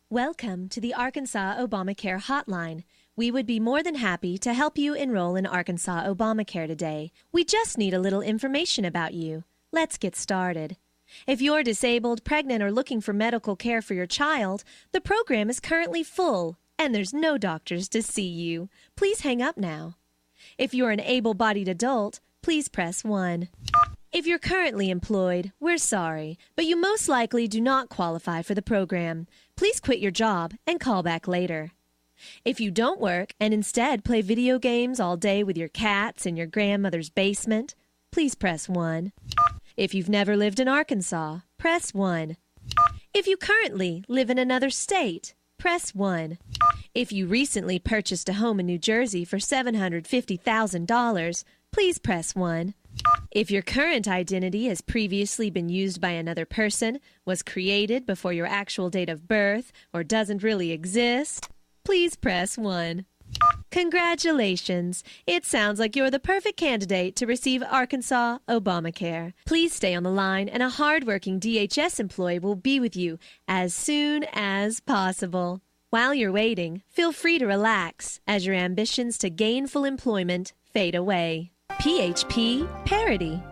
Welcome to the Arkansas Obamacare Hotline. We would be more than happy to help you enroll in Arkansas Obamacare today. We just need a little information about you. Let's get started. If you're disabled, pregnant, or looking for medical care for your child, the program is currently full, and there's no doctors to see you. Please hang up now. If you're an able-bodied adult, please press 1. If you're currently employed, we're sorry, but you most likely do not qualify for the program. Please quit your job and call back later. If you don't work and instead play video games all day with your cats in your grandmother's basement, please press 1. If you've never lived in Arkansas, press 1. If you currently live in another state, press 1. If you recently purchased a home in New Jersey for $750,000, please press 1. If your current identity has previously been used by another person, was created before your actual date of birth, or doesn't really exist, please press 1. Congratulations! It sounds like you're the perfect candidate to receive Arkansas Obamacare. Please stay on the line, and a hardworking DHS employee will be with you as soon as possible. While you're waiting, feel free to relax as your ambitions to gainful employment fade away. PHP Parody.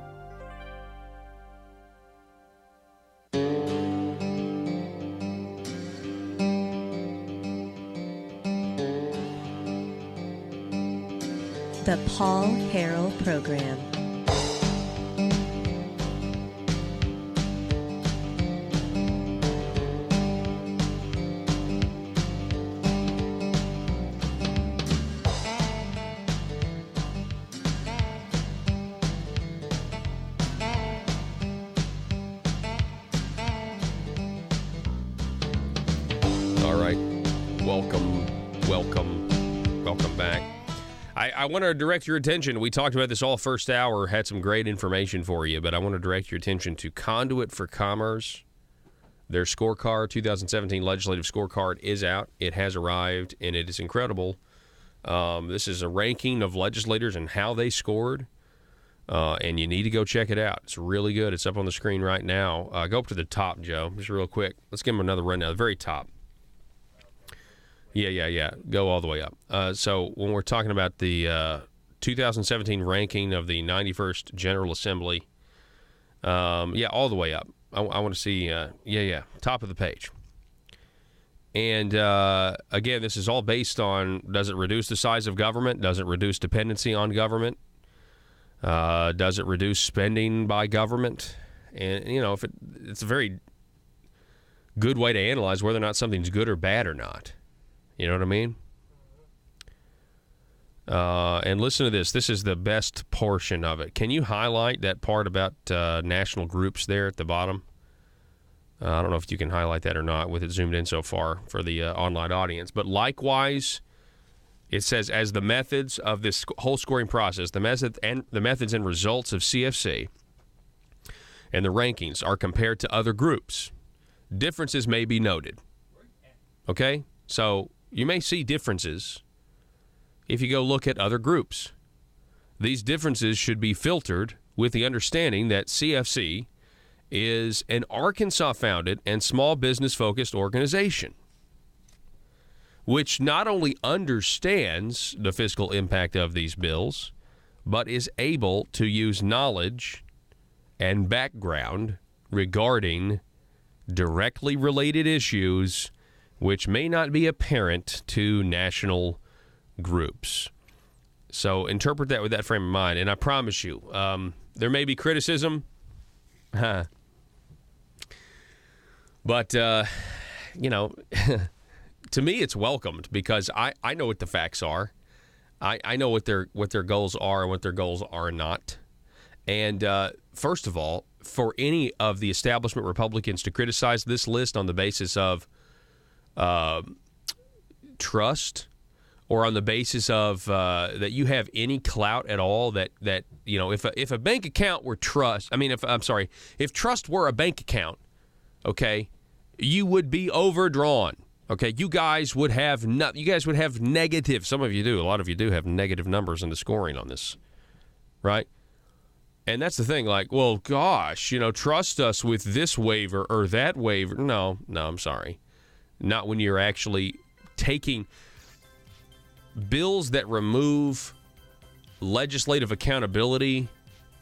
The Paul Harrell Program. All right. Welcome back. I want to direct your attention. We talked about this all first hour, had some great information for you, but I want to direct your attention to Conduit for Commerce. Their scorecard, 2017 legislative scorecard, is out. It has arrived, and it is incredible. This is a ranking of legislators and how they scored, and you need to go check it out. It's really good. It's up on the screen right now. Go up to the top, Joe, just real quick. Let's give them another rundown. The very top. Yeah. Go all the way up. So when we're talking about the 2017 ranking of the 91st General Assembly, all the way up. I want to see, top of the page. And, again, this is all based on, does it reduce the size of government? Does it reduce dependency on government? Does it reduce spending by government? And, if it's a very good way to analyze whether or not something's good or bad or not. You know what I mean? And listen to this. This is the best portion of it. Can you highlight that part about national groups there at the bottom? I don't know if you can highlight that or not with it zoomed in so far for the online audience. But likewise, it says, as the methods of this whole scoring process, the methods and results of CFC and the rankings are compared to other groups, differences may be noted. Okay? So you may see differences if you go look at other groups. These differences should be filtered with the understanding that CFC is an Arkansas-founded and small business-focused organization, which not only understands the fiscal impact of these bills, but is able to use knowledge and background regarding directly related issues which may not be apparent to national groups. So interpret that with that frame of mind, and I promise you, there may be criticism, but, to me it's welcomed because I know what the facts are. I know what their goals are and what their goals are not. And first of all, for any of the establishment Republicans to criticize this list on the basis of trust or on the basis of that you have any clout at all, that if a bank account were trust, if trust were a bank account, okay, you would be overdrawn. Okay, you guys would have negative. Some of you do. A lot of you do have negative numbers in the scoring on this, right? And that's the thing. Like, well, gosh, trust us with this waiver or that waiver. No, I'm sorry. Not when you're actually taking bills that remove legislative accountability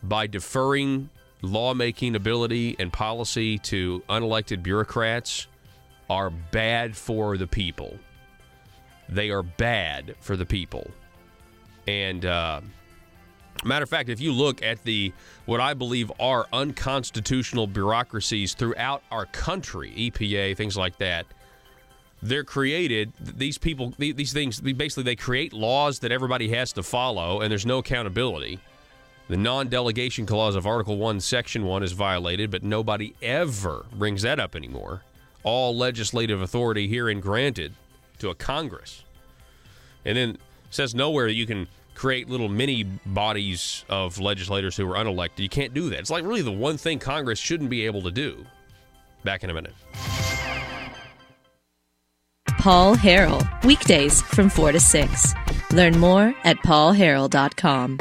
by deferring lawmaking ability and policy to unelected bureaucrats are bad for the people. They are bad for the people. And Matter of fact, if you look at what I believe are unconstitutional bureaucracies throughout our country, EPA, things like that, they're created, these things, basically they create laws that everybody has to follow, and there's no accountability. The non-delegation clause of Article 1, Section 1 is violated, but nobody ever brings that up anymore. All legislative authority herein granted to a Congress. And then it says nowhere that you can create little mini bodies of legislators who are unelected. You can't do that. It's like really the one thing Congress shouldn't be able to do. Back in a minute. Paul Harrell, weekdays from 4 to 6. Learn more at paulharrell.com.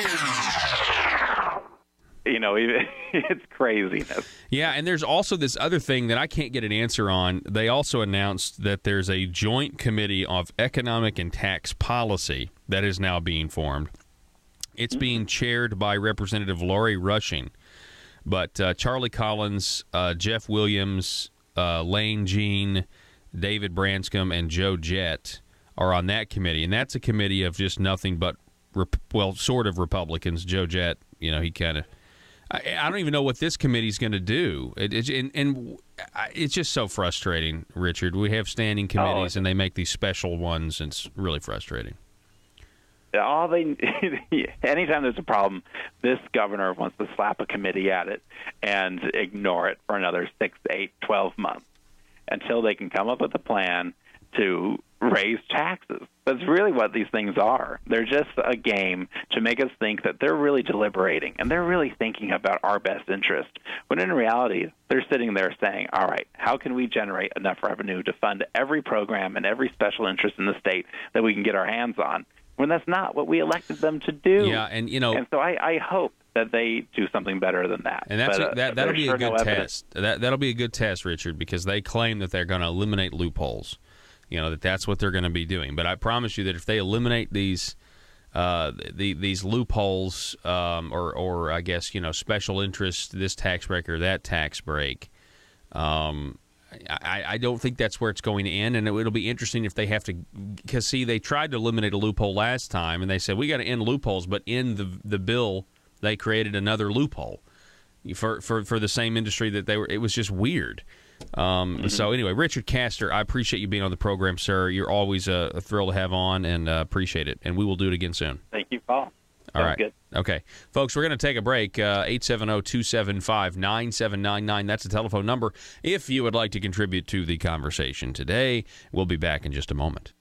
It's craziness. Yeah, and there's also this other thing that I can't get an answer on. They also announced that there's a joint committee of economic and tax policy that is now being formed. It's being chaired by Representative Lori Rushing, but Charlie Collins, Jeff Williams, Lane Jean, David Branscombe, and Joe Jett are on that committee, and that's a committee of just nothing but, sort of Republicans. Joe Jett, he kind of... I don't even know what this committee's going to do. It's just so frustrating, Richard. We have standing committees, and they make these special ones, and it's really frustrating. Anytime there's a problem, this governor wants to slap a committee at it and ignore it for another 6, 8, 12 months until they can come up with a plan to raise taxes. That's really what these things are. They're just a game to make us think that they're really deliberating and they're really thinking about our best interest, when in reality, they're sitting there saying, all right, how can we generate enough revenue to fund every program and every special interest in the state that we can get our hands on, when that's not what we elected them to do. Yeah, and so I hope that they do something better than that. And that'll be a good test. That'll be a good test, Richard, because they claim that they're going to eliminate loopholes. That's what they're going to be doing. But I promise you that if they eliminate these loopholes, or I guess special interest, this tax break or that tax break, I don't think that's where it's going to end. And it'll be interesting if they have to, because see, they tried to eliminate a loophole last time, and they said we got to end loopholes, but in the bill they created another loophole for the same industry that they were. It was just weird. So anyway, Richard Castor, I appreciate you being on the program, sir. You're always a thrill to have on, and appreciate it. And we will do it again soon. Thank you, Paul. All right. Good. Okay. Folks, we're going to take a break. 870-275-9799. That's the telephone number if you would like to contribute to the conversation today. We'll be back in just a moment.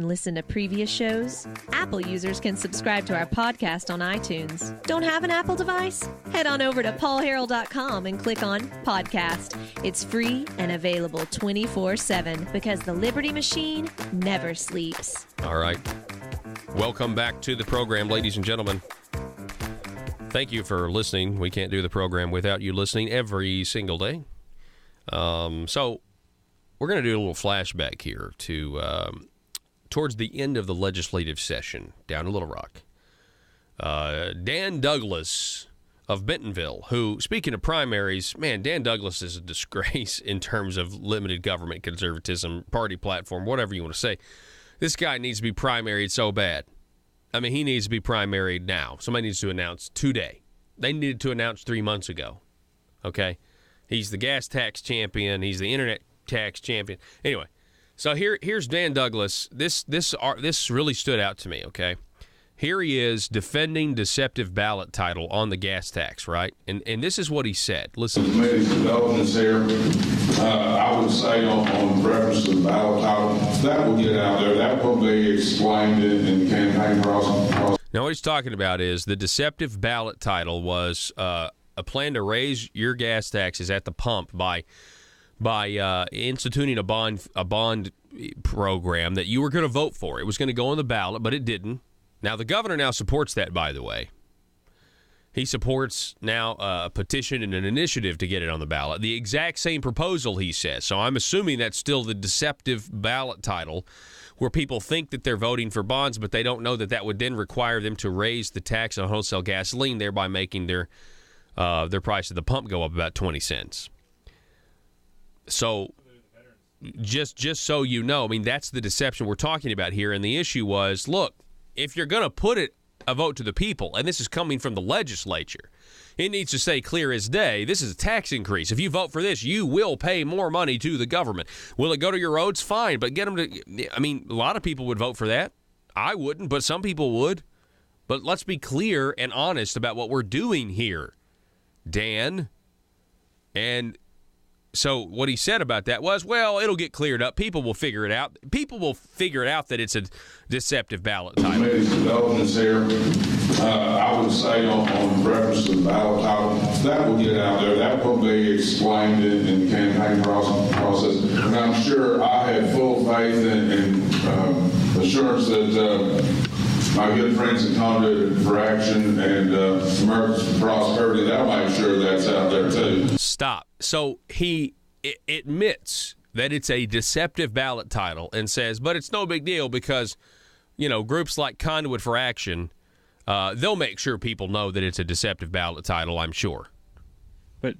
And listen to previous shows? Apple users can subscribe to our podcast on iTunes. Don't have an Apple device? Head on over to paulharrell.com and click on Podcast. It's free and available 24/7 because the Liberty Machine never sleeps. All right. Welcome back to the program, ladies and gentlemen. Thank you for listening. We can't do the program without you listening every single day. So we're going to do a little flashback here to towards the end of the legislative session down in Little Rock. Dan Douglas of Bentonville, who, speaking of primaries, man, Dan Douglas is a disgrace in terms of limited government conservatism, party platform, whatever you want to say. This guy needs to be primaried so bad. I mean, he needs to be primaried now. Somebody needs to announce today. They needed to announce 3 months ago. Okay? He's the gas tax champion. He's the internet tax champion. Anyway, so here's Dan Douglas. This really stood out to me, okay? Here he is defending deceptive ballot title on the gas tax, right? And this is what he said. Listen. Committee's developments here. I would say on reference to the ballot title, that will get out there. That will be explained in the campaign process. Now, what he's talking about is the deceptive ballot title was a plan to raise your gas taxes at the pump by instituting a bond program that you were going to vote for. It was going to go on the ballot, but it didn't. Now, the governor now supports that, by the way. He supports now a petition and an initiative to get it on the ballot. The exact same proposal, he says. So I'm assuming that's still the deceptive ballot title, where people think that they're voting for bonds, but they don't know that would then require them to raise the tax on wholesale gasoline, thereby making their price at the pump go up about 20 cents. So just so you know, I mean, that's the deception we're talking about here. And the issue was, look, if you're going to put a vote to the people, and this is coming from the legislature, it needs to say clear as day, this is a tax increase. If you vote for this, you will pay more money to the government. Will it go to your roads? Fine, but get them to, I mean, a lot of people would vote for that. I wouldn't, but some people would. But let's be clear and honest about what we're doing here, Dan. And so what he said about that was, well, it'll get cleared up. People will figure it out. People will figure it out that it's a deceptive ballot title. Committee's developments here. I would say on reference to the ballot title, that will get out there. That will be explained in the campaign process. And I'm sure I have full faith and assurance that my good friends in Conduit for Action and Americans for Prosperity, that'll make sure that's out there too. Stop. So he admits that it's a deceptive ballot title and says, but it's no big deal because, you know, groups like Conduit for Action, they'll make sure people know that it's a deceptive ballot title, I'm sure. But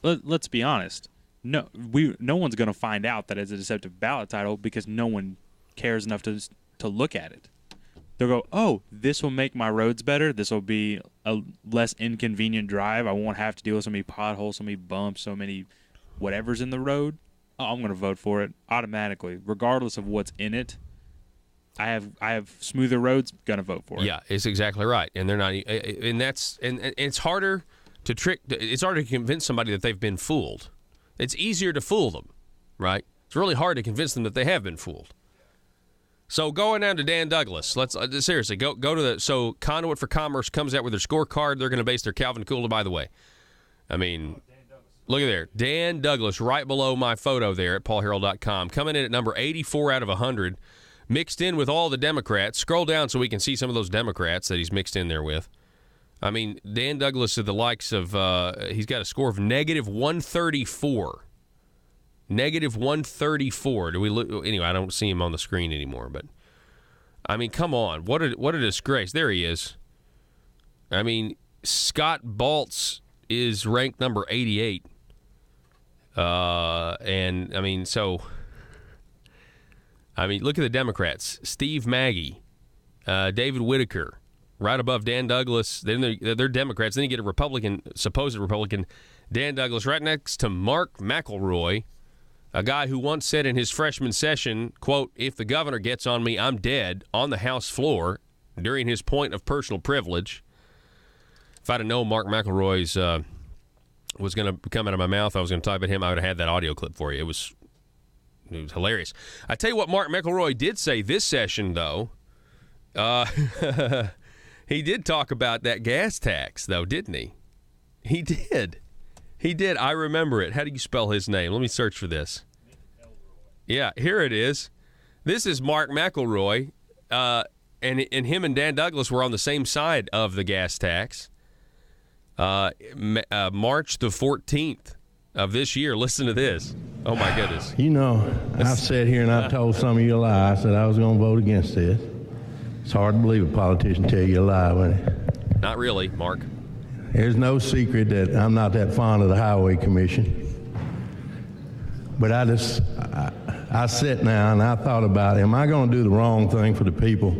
let's be honest. No one's going to find out that it's a deceptive ballot title because no one cares enough to look at it. They'll go, oh, this will make my roads better. This will be a less inconvenient drive. I won't have to deal with so many potholes, so many bumps, so many whatever's in the road. Oh, I'm going to vote for it automatically, regardless of what's in it. I have smoother roads. Going to vote for it. Yeah, it's exactly right. And they're not, and it's harder to trick. It's harder to convince somebody that they've been fooled. It's easier to fool them, right? It's really hard to convince them that they have been fooled. So going down to Dan Douglas, let's seriously go to the. So Conduit for Commerce comes out with their scorecard. They're going to base their Calvin Coolidge, by the way. I mean, look at there, Dan Douglas, right below my photo there at paulharrell.com, coming in at number 84 out of 100, mixed in with all the Democrats. Scroll down so we can see some of those Democrats that he's mixed in there with. I mean, Dan Douglas is the likes of. He's got a score of negative 134. Negative 134. Do we look? Anyway, I don't see him on the screen anymore. But I mean, come on, what a disgrace! There he is. I mean, Scott Baltz is ranked number 88. And I mean, look at the Democrats: Steve Maggie, David Whitaker, right above Dan Douglas. Then they're Democrats. Then you get a supposed Republican, Dan Douglas, right next to Mark McElroy. A guy who once said in his freshman session, quote, if the governor gets on me, I'm dead, on the House floor during his point of personal privilege. If I'd have known Mark McElroy's was going to come out of my mouth, I was going to type at him, I would have had that audio clip for you. It was hilarious. I tell you what Mark McElroy did say this session, though. He did talk about that gas tax, though, didn't he? He did. He did. I remember it. How do you spell his name? Let me search for this. Yeah, here it is. This is Mark McElroy. And and him and Dan Douglas were on the same side of the gas tax. March the 14th of this year. Listen to this. Oh, my goodness. You know, I've sat here and I've told some of you a lie. I said I was going to vote against this. It's hard to believe a politician tell you a lie, wasn't it? Not really, Mark. There's no secret that I'm not that fond of the Highway Commission. But I sit now and I thought about, am I going to do the wrong thing for the people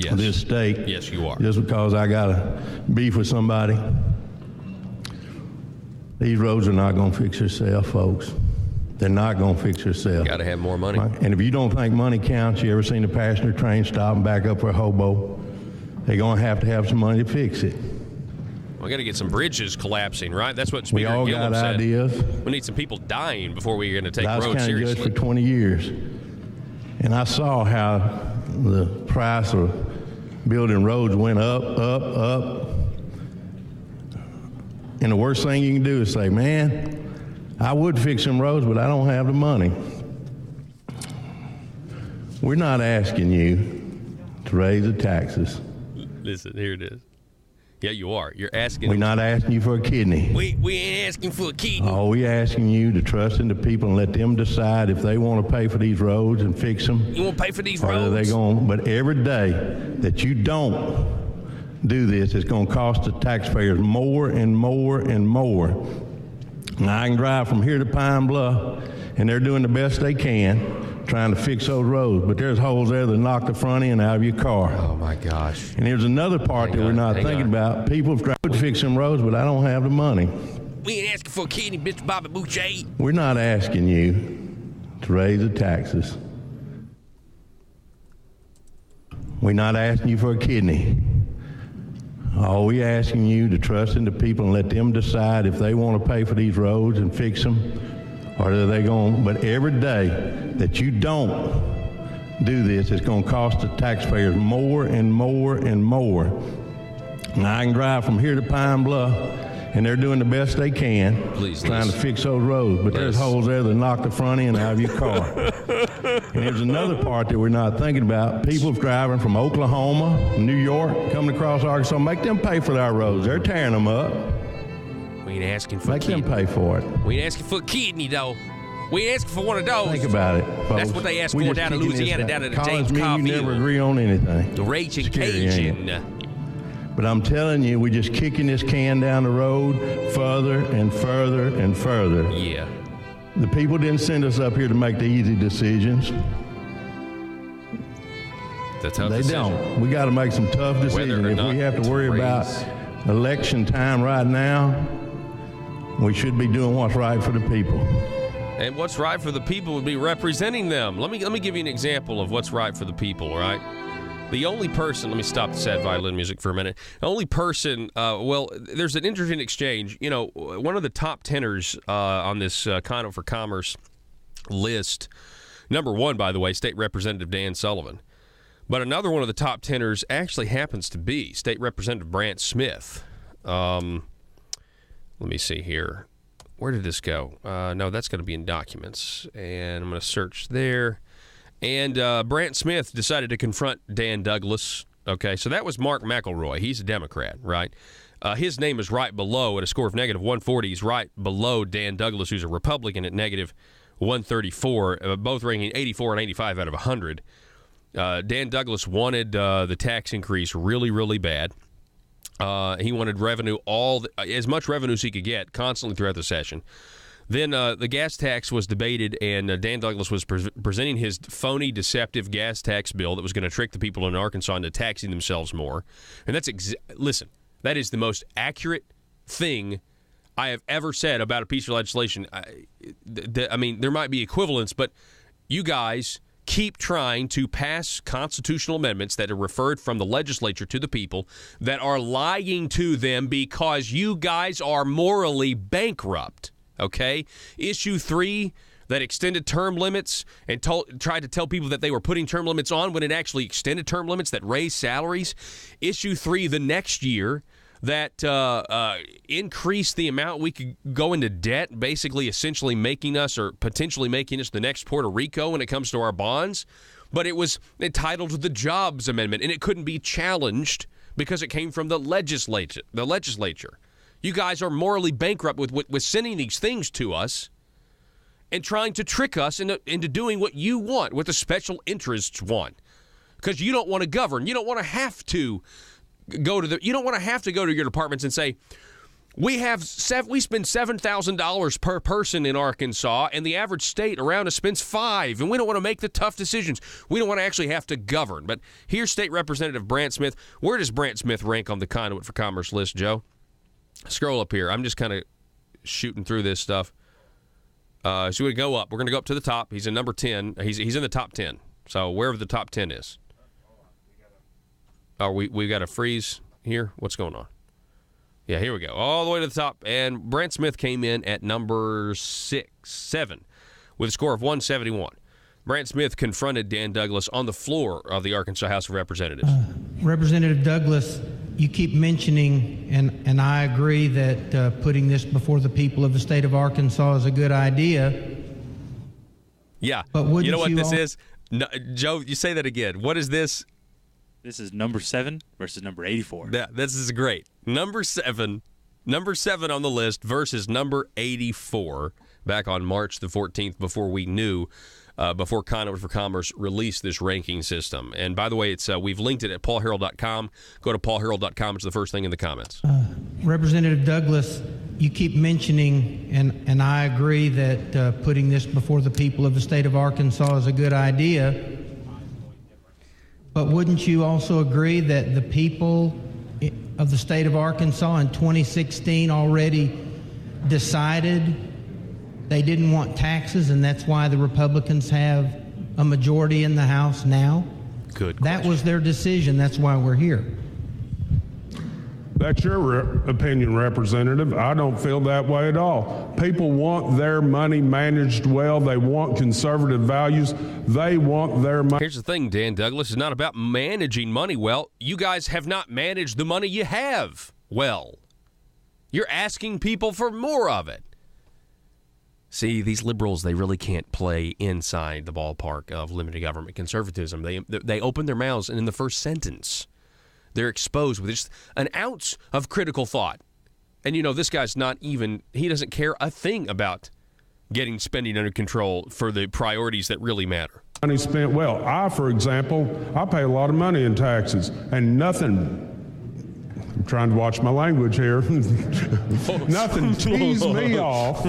of this state? Yes, you are. Just because I got a beef with somebody? These roads are not going to fix themselves, folks. They're not going to fix themselves. Got to have more money. And if you don't think money counts, you ever seen a passenger train stop and back up for a hobo? They're going to have some money to fix it. We got to get some bridges collapsing, right? That's what We Speaker all Gillum got said. ideas. We need some people dying before we're going to take I was roads county judge seriously. for 20 years, and I saw how the price of building roads went up, up, up. And the worst thing you can do is say, man, I would fix some roads, but I don't have the money. We're not asking you to raise the taxes. Listen, here it is. Yeah, you are. You're asking. We're not asking you for a kidney. We ain't asking for a kidney. All we asking you to trust in the people and let them decide if they want to pay for these roads and fix them. You want to pay for these Or are they roads? going? But every day that you don't do this, it's going to cost the taxpayers more and more and more. Now, I can drive from here to Pine Bluff, and they're doing the best they can trying to fix those roads, but there's holes there that knock the front end out of your car. Oh, my gosh. And there's another part that we're not thinking about. People have tried to fix them roads, but I don't have the money. We ain't asking for a kidney, Mr. Bobby Boucher. We're not asking you to raise the taxes. We're not asking you for a kidney. All we asking you to trust in the people and let them decide if they want to pay for these roads and fix them, or are they going? But every day that you don't do this, it's going to cost the taxpayers more and more and more. Now, I can drive from here to Pine Bluff, and they're doing the best they can trying to fix those roads, but there's holes there that knock the front end out of your car. And there's another part that we're not thinking about. People driving from Oklahoma, New York, coming across Arkansas, make them pay for our roads. They're tearing them up. We ain't asking for a Make kidney. them pay for it. We ain't asking for a kidney, though. We ain't asking for one of those. Think about it, folks. That's what they ask We for just down in kicking this Louisiana, out. down at the Collins, James me, Cobb you never Field. agree on anything. The Raging Scary, ain't it? Cajun. But I'm telling you, we're just kicking this can down the road further and further and further. Yeah. The people didn't send us up here to make the easy decisions. The tough They decision. don't. We got to make some tough Whether decisions. or If not we have to to worry about raise- election time right now, we should be doing what's right for the people. And what's right for the people would be representing them. Let me give you an example of what's right for the people, all right? The only person, let me stop the sad violin music for a minute. The only person, there's an interesting exchange. You know, one of the top tenors on this Condo for Commerce list, number one, by the way, State Representative Dan Sullivan. But another one of the top tenors actually happens to be State Representative Brant Smith. Let me see here. Where did this go? No, that's going to be in documents. And I'm going to search there. And Brant Smith decided to confront Dan Douglas. Okay, so that was Mark McElroy. He's a Democrat, right? His name is right below at a score of negative 140. He's right below Dan Douglas, who's a Republican, at negative 134, both ranking 84 and 85 out of 100. Dan Douglas wanted the tax increase really, really bad. He wanted revenue, as much revenue as he could get constantly throughout the session. Then the gas tax was debated, and Dan Douglas was presenting his phony, deceptive gas tax bill that was going to trick the people in Arkansas into taxing themselves more. And that's listen, that is the most accurate thing I have ever said about a piece of legislation. I mean, there might be equivalents, but you guys keep trying to pass constitutional amendments that are referred from the legislature to the people that are lying to them because you guys are morally bankrupt. Okay? Issue 3 that extended term limits and tried to tell people that they were putting term limits on when it actually extended term limits that raised salaries. Issue 3 the next year that increased the amount we could go into debt, basically essentially making us or potentially making us the next Puerto Rico when it comes to our bonds. But it was entitled the Jobs Amendment, and it couldn't be challenged because it came from the legislature. You guys are morally bankrupt with sending these things to us and trying to trick us into doing what you want, what the special interests want. Because you don't want to govern. You don't want to have to go to your departments and say, we spend $7,000 per person in Arkansas, and the average state around us spends $5,000, and we don't want to make the tough decisions. We don't want to actually have to govern. But here's State Representative Brant Smith. Where does Brant Smith rank on the Conduit for Commerce list, Joe? Scroll up here. I'm just kind of shooting through this stuff. So we go up. We're going to go up to the top. He's in number 10. He's in the top 10. So wherever the top 10 is. Oh, we got a freeze here. What's going on? Yeah, here we go. All the way to the top. And Brant Smith came in at number 7 with a score of 171. Brant Smith confronted Dan Douglas on the floor of the Arkansas House of Representatives. Representative Douglas, you keep mentioning, and I agree that putting this before the people of the state of Arkansas is a good idea. Yeah. But you know what this is? No, Joe, you say that again. What is this? This is number 7 versus number 84. Yeah, this is great. Number 7 on the list versus number 84 back on March the 14th before we knew, before Conduit for Commerce released this ranking system. And by the way, it's we've linked it at paulharrell.com. Go to paulharrell.com. It's the first thing in the comments. Representative Douglas, you keep mentioning, and I agree that putting this before the people of the state of Arkansas is a good idea. But wouldn't you also agree that the people of the state of Arkansas in 2016 already decided they didn't want taxes, and that's why the Republicans have a majority in the House now? Good question. That was their decision. That's why we're here. That's your opinion, Representative. I don't feel that way at all. People want their money managed well. They want conservative values. They want their money. Here's the thing, Dan Douglas. It's not about managing money well. You guys have not managed the money you have well. You're asking people for more of it. See, these liberals, they really can't play inside the ballpark of limited government conservatism. They open their mouths, and in the first sentence, they're exposed with just an ounce of critical thought. And, this guy's he doesn't care a thing about getting spending under control for the priorities that really matter. Money spent well. For example, I pay a lot of money in taxes, and nothing, I'm trying to watch my language here, nothing tees me off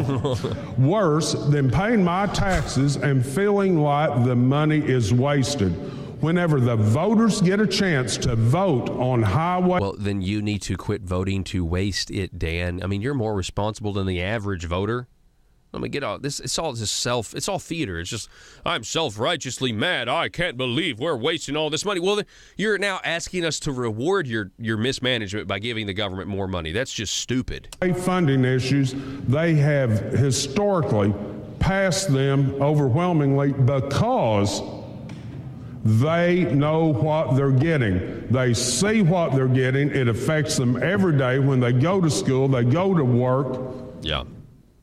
worse than paying my taxes and feeling like the money is wasted. Whenever the voters get a chance to vote on highway... Well, then you need to quit voting to waste it, Dan. I mean, you're more responsible than the average voter. Let me get all this. It's all theater. It's just, I'm self-righteously mad. I can't believe we're wasting all this money. Well, you're now asking us to reward your mismanagement by giving the government more money. That's just stupid. Funding issues, they have historically passed them overwhelmingly because they know what they're getting. They see what they're getting. It affects them every day when they go to school, they go to work. Yeah.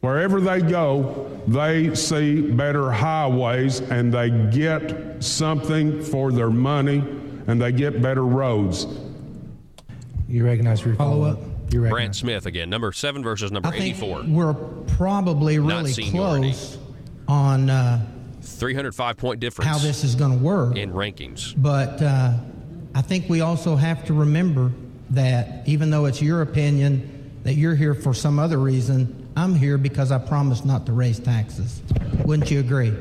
Wherever they go, they see better highways, and they get something for their money, and they get better roads. You recognize your follow-up? Brant Smith again, number 7 versus number 84. We're probably really close on 305-point difference. How this is going to work in rankings. But I think we also have to remember that even though it's your opinion that you're here for some other reason, I'm here because I promised not to raise taxes. Wouldn't you agree?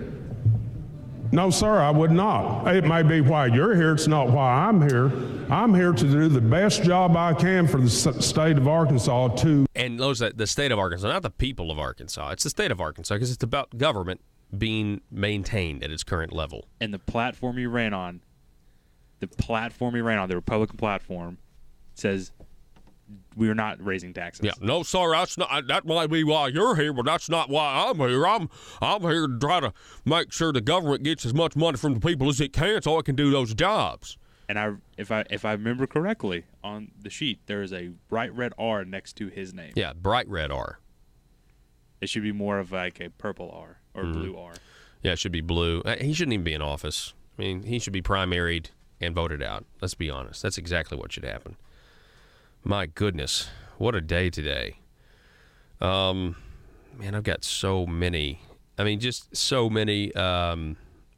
No, sir, I would not. It may be why you're here. It's not why I'm here. I'm here to do the best job I can for the state of Arkansas And those the state of Arkansas, not the people of Arkansas. It's the state of Arkansas because it's about government being maintained at its current level. And the platform you ran on, the Republican platform, says we're not raising taxes. Yeah, no, sir, that's not. That might be why you're here, but that's not why I'm here. I'm here to try to make sure the government gets as much money from the people as it can, so it can do those jobs. And if I remember correctly, on the sheet there is a bright red R next to his name. Yeah, bright red R. It should be more of like a purple R or blue R. Yeah, it should be blue. He shouldn't even be in office. I mean, he should be primaried and voted out. Let's be honest. That's exactly what should happen. My goodness, what a day today. Man, I've got so many. I mean, just so many. Well,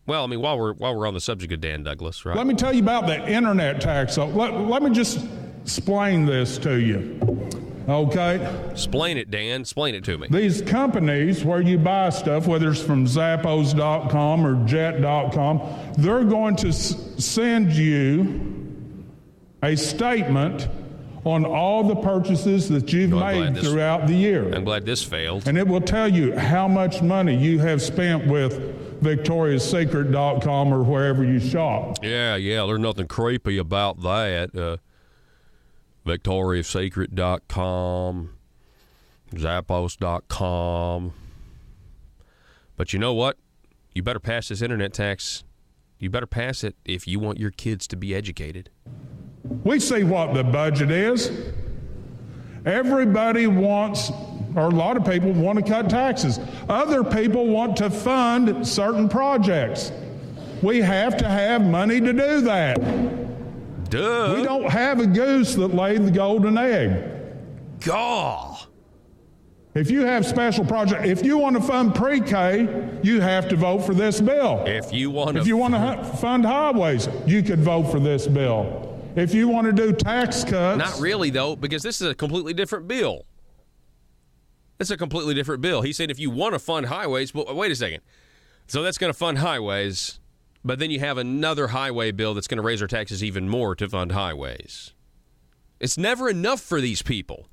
I mean, while we're on the subject of Dan Douglas, right? Let me tell you about the internet tax. So let me just explain this to you. Okay? Explain it, Dan. Explain it to me. These companies where you buy stuff, whether it's from Zappos.com or Jet.com, they're going to send you a statement on all the purchases that you've made throughout the year. I'm glad this failed. And it will tell you how much money you have spent with VictoriaSecret.com or wherever you shop. Yeah, there's nothing creepy about that. VictoriaSecret.com, Zappos.com. But you know what? You better pass this internet tax. You better pass it if you want your kids to be educated. We see what the budget is. Everybody wants, or a lot of people want to cut taxes. Other people want to fund certain projects. We have to have money to do that. Duh. We don't have a goose that laid the golden egg. Gaw. If you have special projects, if you want to fund pre-K, you have to vote for this bill. If you want to fund highways, you could vote for this bill. If you want to do tax cuts. Not really, though, because this is a completely different bill. It's a completely different bill. He said if you want to fund highways, but wait a second. So that's going to fund highways, but then you have another highway bill that's going to raise our taxes even more to fund highways. It's never enough for these people.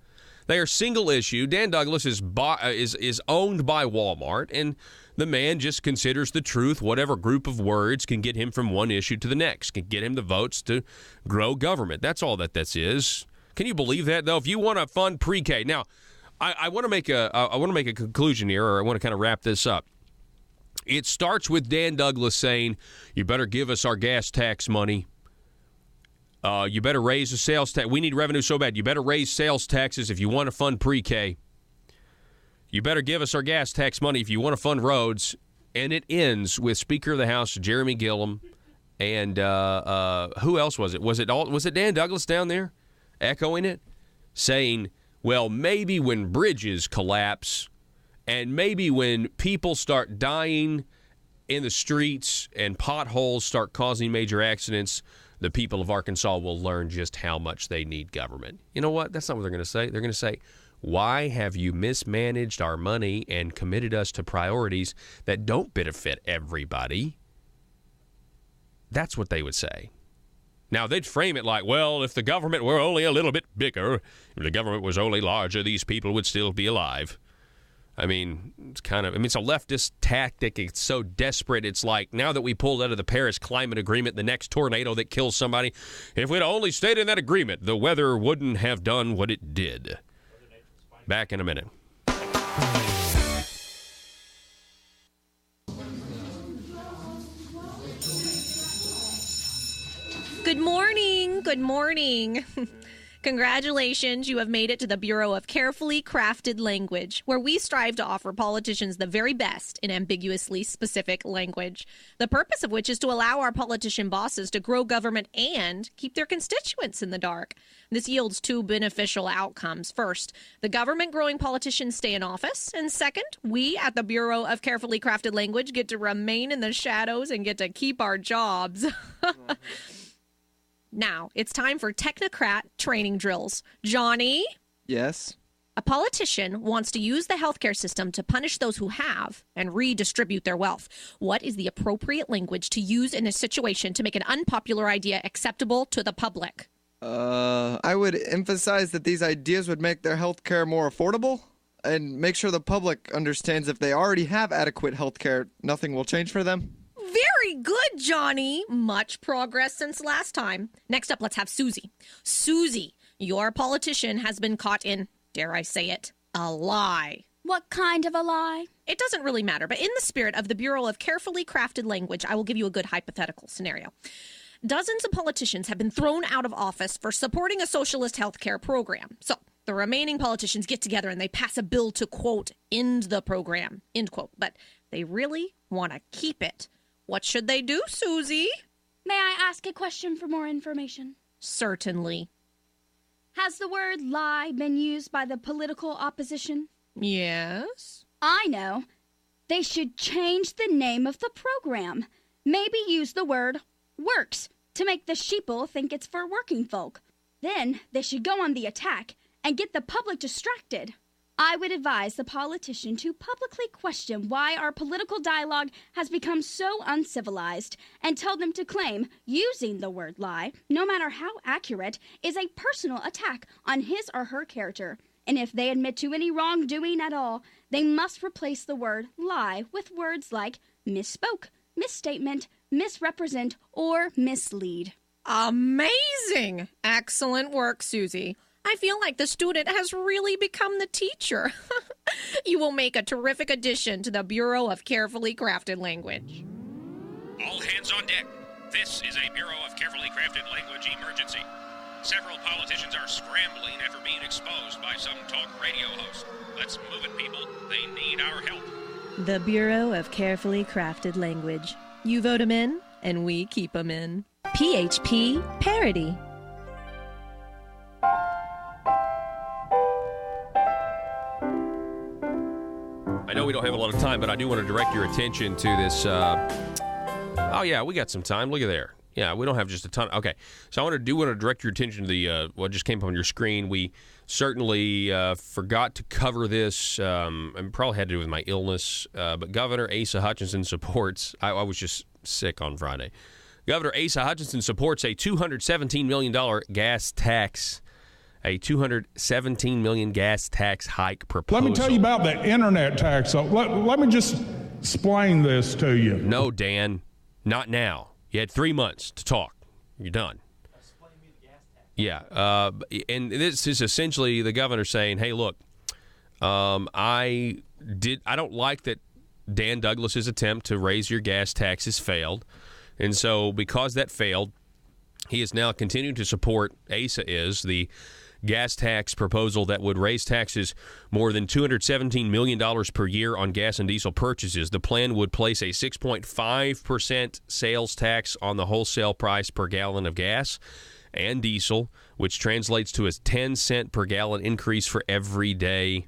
They are single issue. Dan Douglas is owned by Walmart, and the man just considers the truth. Whatever group of words can get him from one issue to the next, can get him the votes to grow government. That's all that this is. Can you believe that, though? If you want to fund pre-K. Now, I want to make a conclusion here, or I want to kind of wrap this up. It starts with Dan Douglas saying, you better give us our gas tax money. You better raise the sales tax. We need revenue so bad. You better raise sales taxes if you want to fund pre-K. You better give us our gas tax money if you want to fund roads. And it ends with Speaker of the House Jeremy Gillum and who else was it? Was it Dan Douglas down there echoing it, saying, well, maybe when bridges collapse and maybe when people start dying in the streets and potholes start causing major accidents, the people of Arkansas will learn just how much they need government. You know what? That's not what they're going to say. They're going to say, why have you mismanaged our money and committed us to priorities that don't benefit everybody? That's what they would say. Now, they'd frame it like, well, if the government were only a little bit bigger, if the government was only larger, these people would still be alive. I mean, it's a leftist tactic. It's so desperate. It's like, now that we pulled out of the Paris Climate Agreement, the next tornado that kills somebody, if we'd only stayed in that agreement, the weather wouldn't have done what it did. Back in a minute. Good morning. Good morning. Congratulations, you have made it to the Bureau of Carefully Crafted Language, where we strive to offer politicians the very best in ambiguously specific language, the purpose of which is to allow our politician bosses to grow government and keep their constituents in the dark. This yields two beneficial outcomes. First, the government-growing politicians stay in office, and second, we at the Bureau of Carefully Crafted Language get to remain in the shadows and get to keep our jobs. Now, it's time for technocrat training drills. Johnny? Yes? A politician wants to use the healthcare system to punish those who have and redistribute their wealth. What is the appropriate language to use in a situation to make an unpopular idea acceptable to the public? I would emphasize that these ideas would make their healthcare more affordable and make sure the public understands if they already have adequate healthcare, nothing will change for them. Very good, Johnny. Much progress since last time. Next up, let's have Susie. Susie, your politician has been caught in, dare I say it, a lie. What kind of a lie? It doesn't really matter, but in the spirit of the Bureau of Carefully Crafted Language, I will give you a good hypothetical scenario. Dozens of politicians have been thrown out of office for supporting a socialist healthcare program. So the remaining politicians get together and they pass a bill to, quote, end the program, end quote. But they really want to keep it. What should they do, Susie? May I ask a question for more information? Certainly. Has the word lie been used by the political opposition? Yes. I know. They should change the name of the program. Maybe use the word works to make the sheeple think it's for working folk. Then they should go on the attack and get the public distracted. I would advise the politician to publicly question why our political dialogue has become so uncivilized and tell them to claim using the word lie, no matter how accurate, is a personal attack on his or her character. And if they admit to any wrongdoing at all, they must replace the word lie with words like misspoke, misstatement, misrepresent, or mislead. Amazing! Excellent work, Susie. I feel like the student has really become the teacher. You will make a terrific addition to the Bureau of Carefully Crafted Language. All hands on deck. This is a Bureau of Carefully Crafted Language emergency. Several politicians are scrambling after being exposed by some talk radio host. Let's move it, people. They need our help. The Bureau of Carefully Crafted Language. You vote 'em in, and we keep 'em in. PHP Parody. I know we don't have a lot of time, but I do want to direct your attention to this. Oh, yeah, we got some time. Look at there. Yeah, we don't have just a ton. Okay, so I want to direct your attention to the what just came up on your screen. We certainly forgot to cover this, and probably had to do with my illness, but Governor Asa Hutchinson supports, I was just sick on Friday. Governor Asa Hutchinson supports a $217 million gas tax. A $217 million gas tax hike proposal. Let me tell you about the internet tax. Let me just explain this to you. No, Dan, not now. You had 3 months to talk. You're done. Yeah, and this is essentially the governor saying, "Hey, look, I don't like that Dan Douglas's attempt to raise your gas taxes failed, and so because that failed, he is now continuing to support the gas tax proposal that would raise taxes more than $217 million per year on gas and diesel purchases. The plan would place a 6.5% sales tax on the wholesale price per gallon of gas and diesel, which translates to a 10-cent per gallon increase for everyday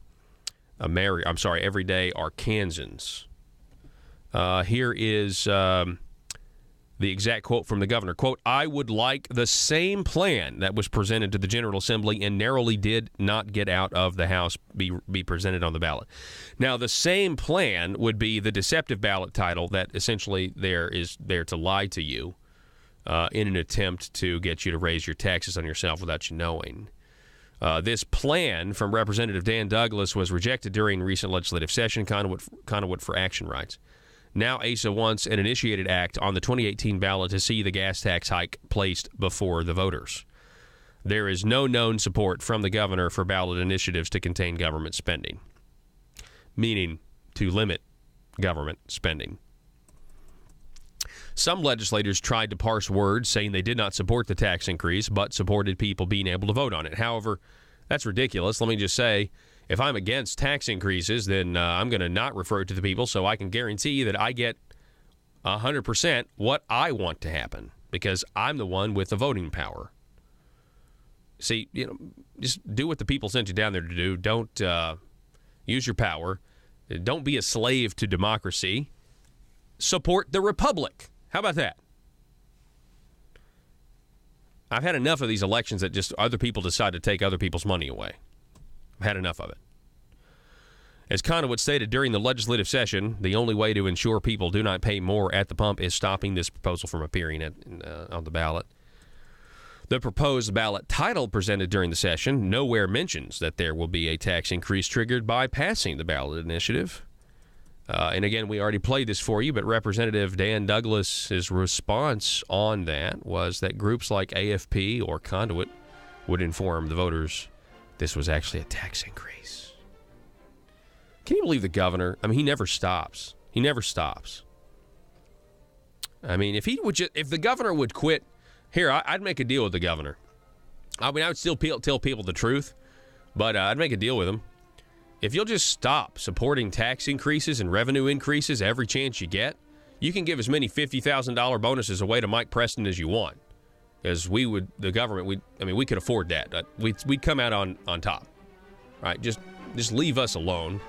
Arkansans. Here is the exact quote from the governor. Quote, "I would like the same plan that was presented to the General Assembly and narrowly did not get out of the House be presented on the ballot." Now, the same plan would be the deceptive ballot title that essentially is there to lie to you in an attempt to get you to raise your taxes on yourself without you knowing. This plan from Representative Dan Douglas was rejected during recent legislative session, Conduit for Action writes. Now Asa wants an initiated act on the 2018 ballot to see the gas tax hike placed before the voters. There is no known support from the governor for ballot initiatives to contain government spending, meaning to limit government spending. Some legislators tried to parse words, saying they did not support the tax increase, but supported people being able to vote on it. However, that's ridiculous. Let me just say, if I'm against tax increases, then I'm going to not refer to the people, so I can guarantee that I get 100% what I want to happen because I'm the one with the voting power. See, just do what the people sent you down there to do. Don't use your power. Don't be a slave to democracy. Support the republic. How about that? I've had enough of these elections that just other people decide to take other people's money away. I've had enough of it. As Conduit stated during the legislative session, the only way to ensure people do not pay more at the pump is stopping this proposal from appearing on the ballot. The proposed ballot title presented during the session nowhere mentions that there will be a tax increase triggered by passing the ballot initiative. And again, we already played this for you, but Representative Dan Douglas's response on that was that groups like AFP or Conduit would inform the voters this was actually a tax increase. Can you believe the governor? I mean, he never stops. He never stops. I mean, if the governor would quit, I'd make a deal with the governor. I mean, I would still tell people the truth, but I'd make a deal with him. If you'll just stop supporting tax increases and revenue increases every chance you get, You can give as many $50,000 bonuses away to Mike Preston as you want, because the government, we could afford that. We'd come out on top, right? Just leave us alone.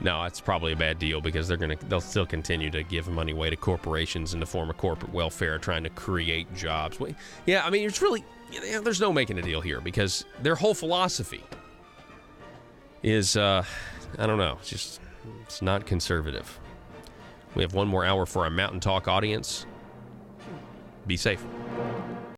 No, it's probably a bad deal because they'll still continue to give money away to corporations in the form of corporate welfare, trying to create jobs. Yeah, I mean, it's really, there's no making a deal here because their whole philosophy is, I don't know, it's not conservative. We have one more hour for our Mountain Talk audience. Be safe.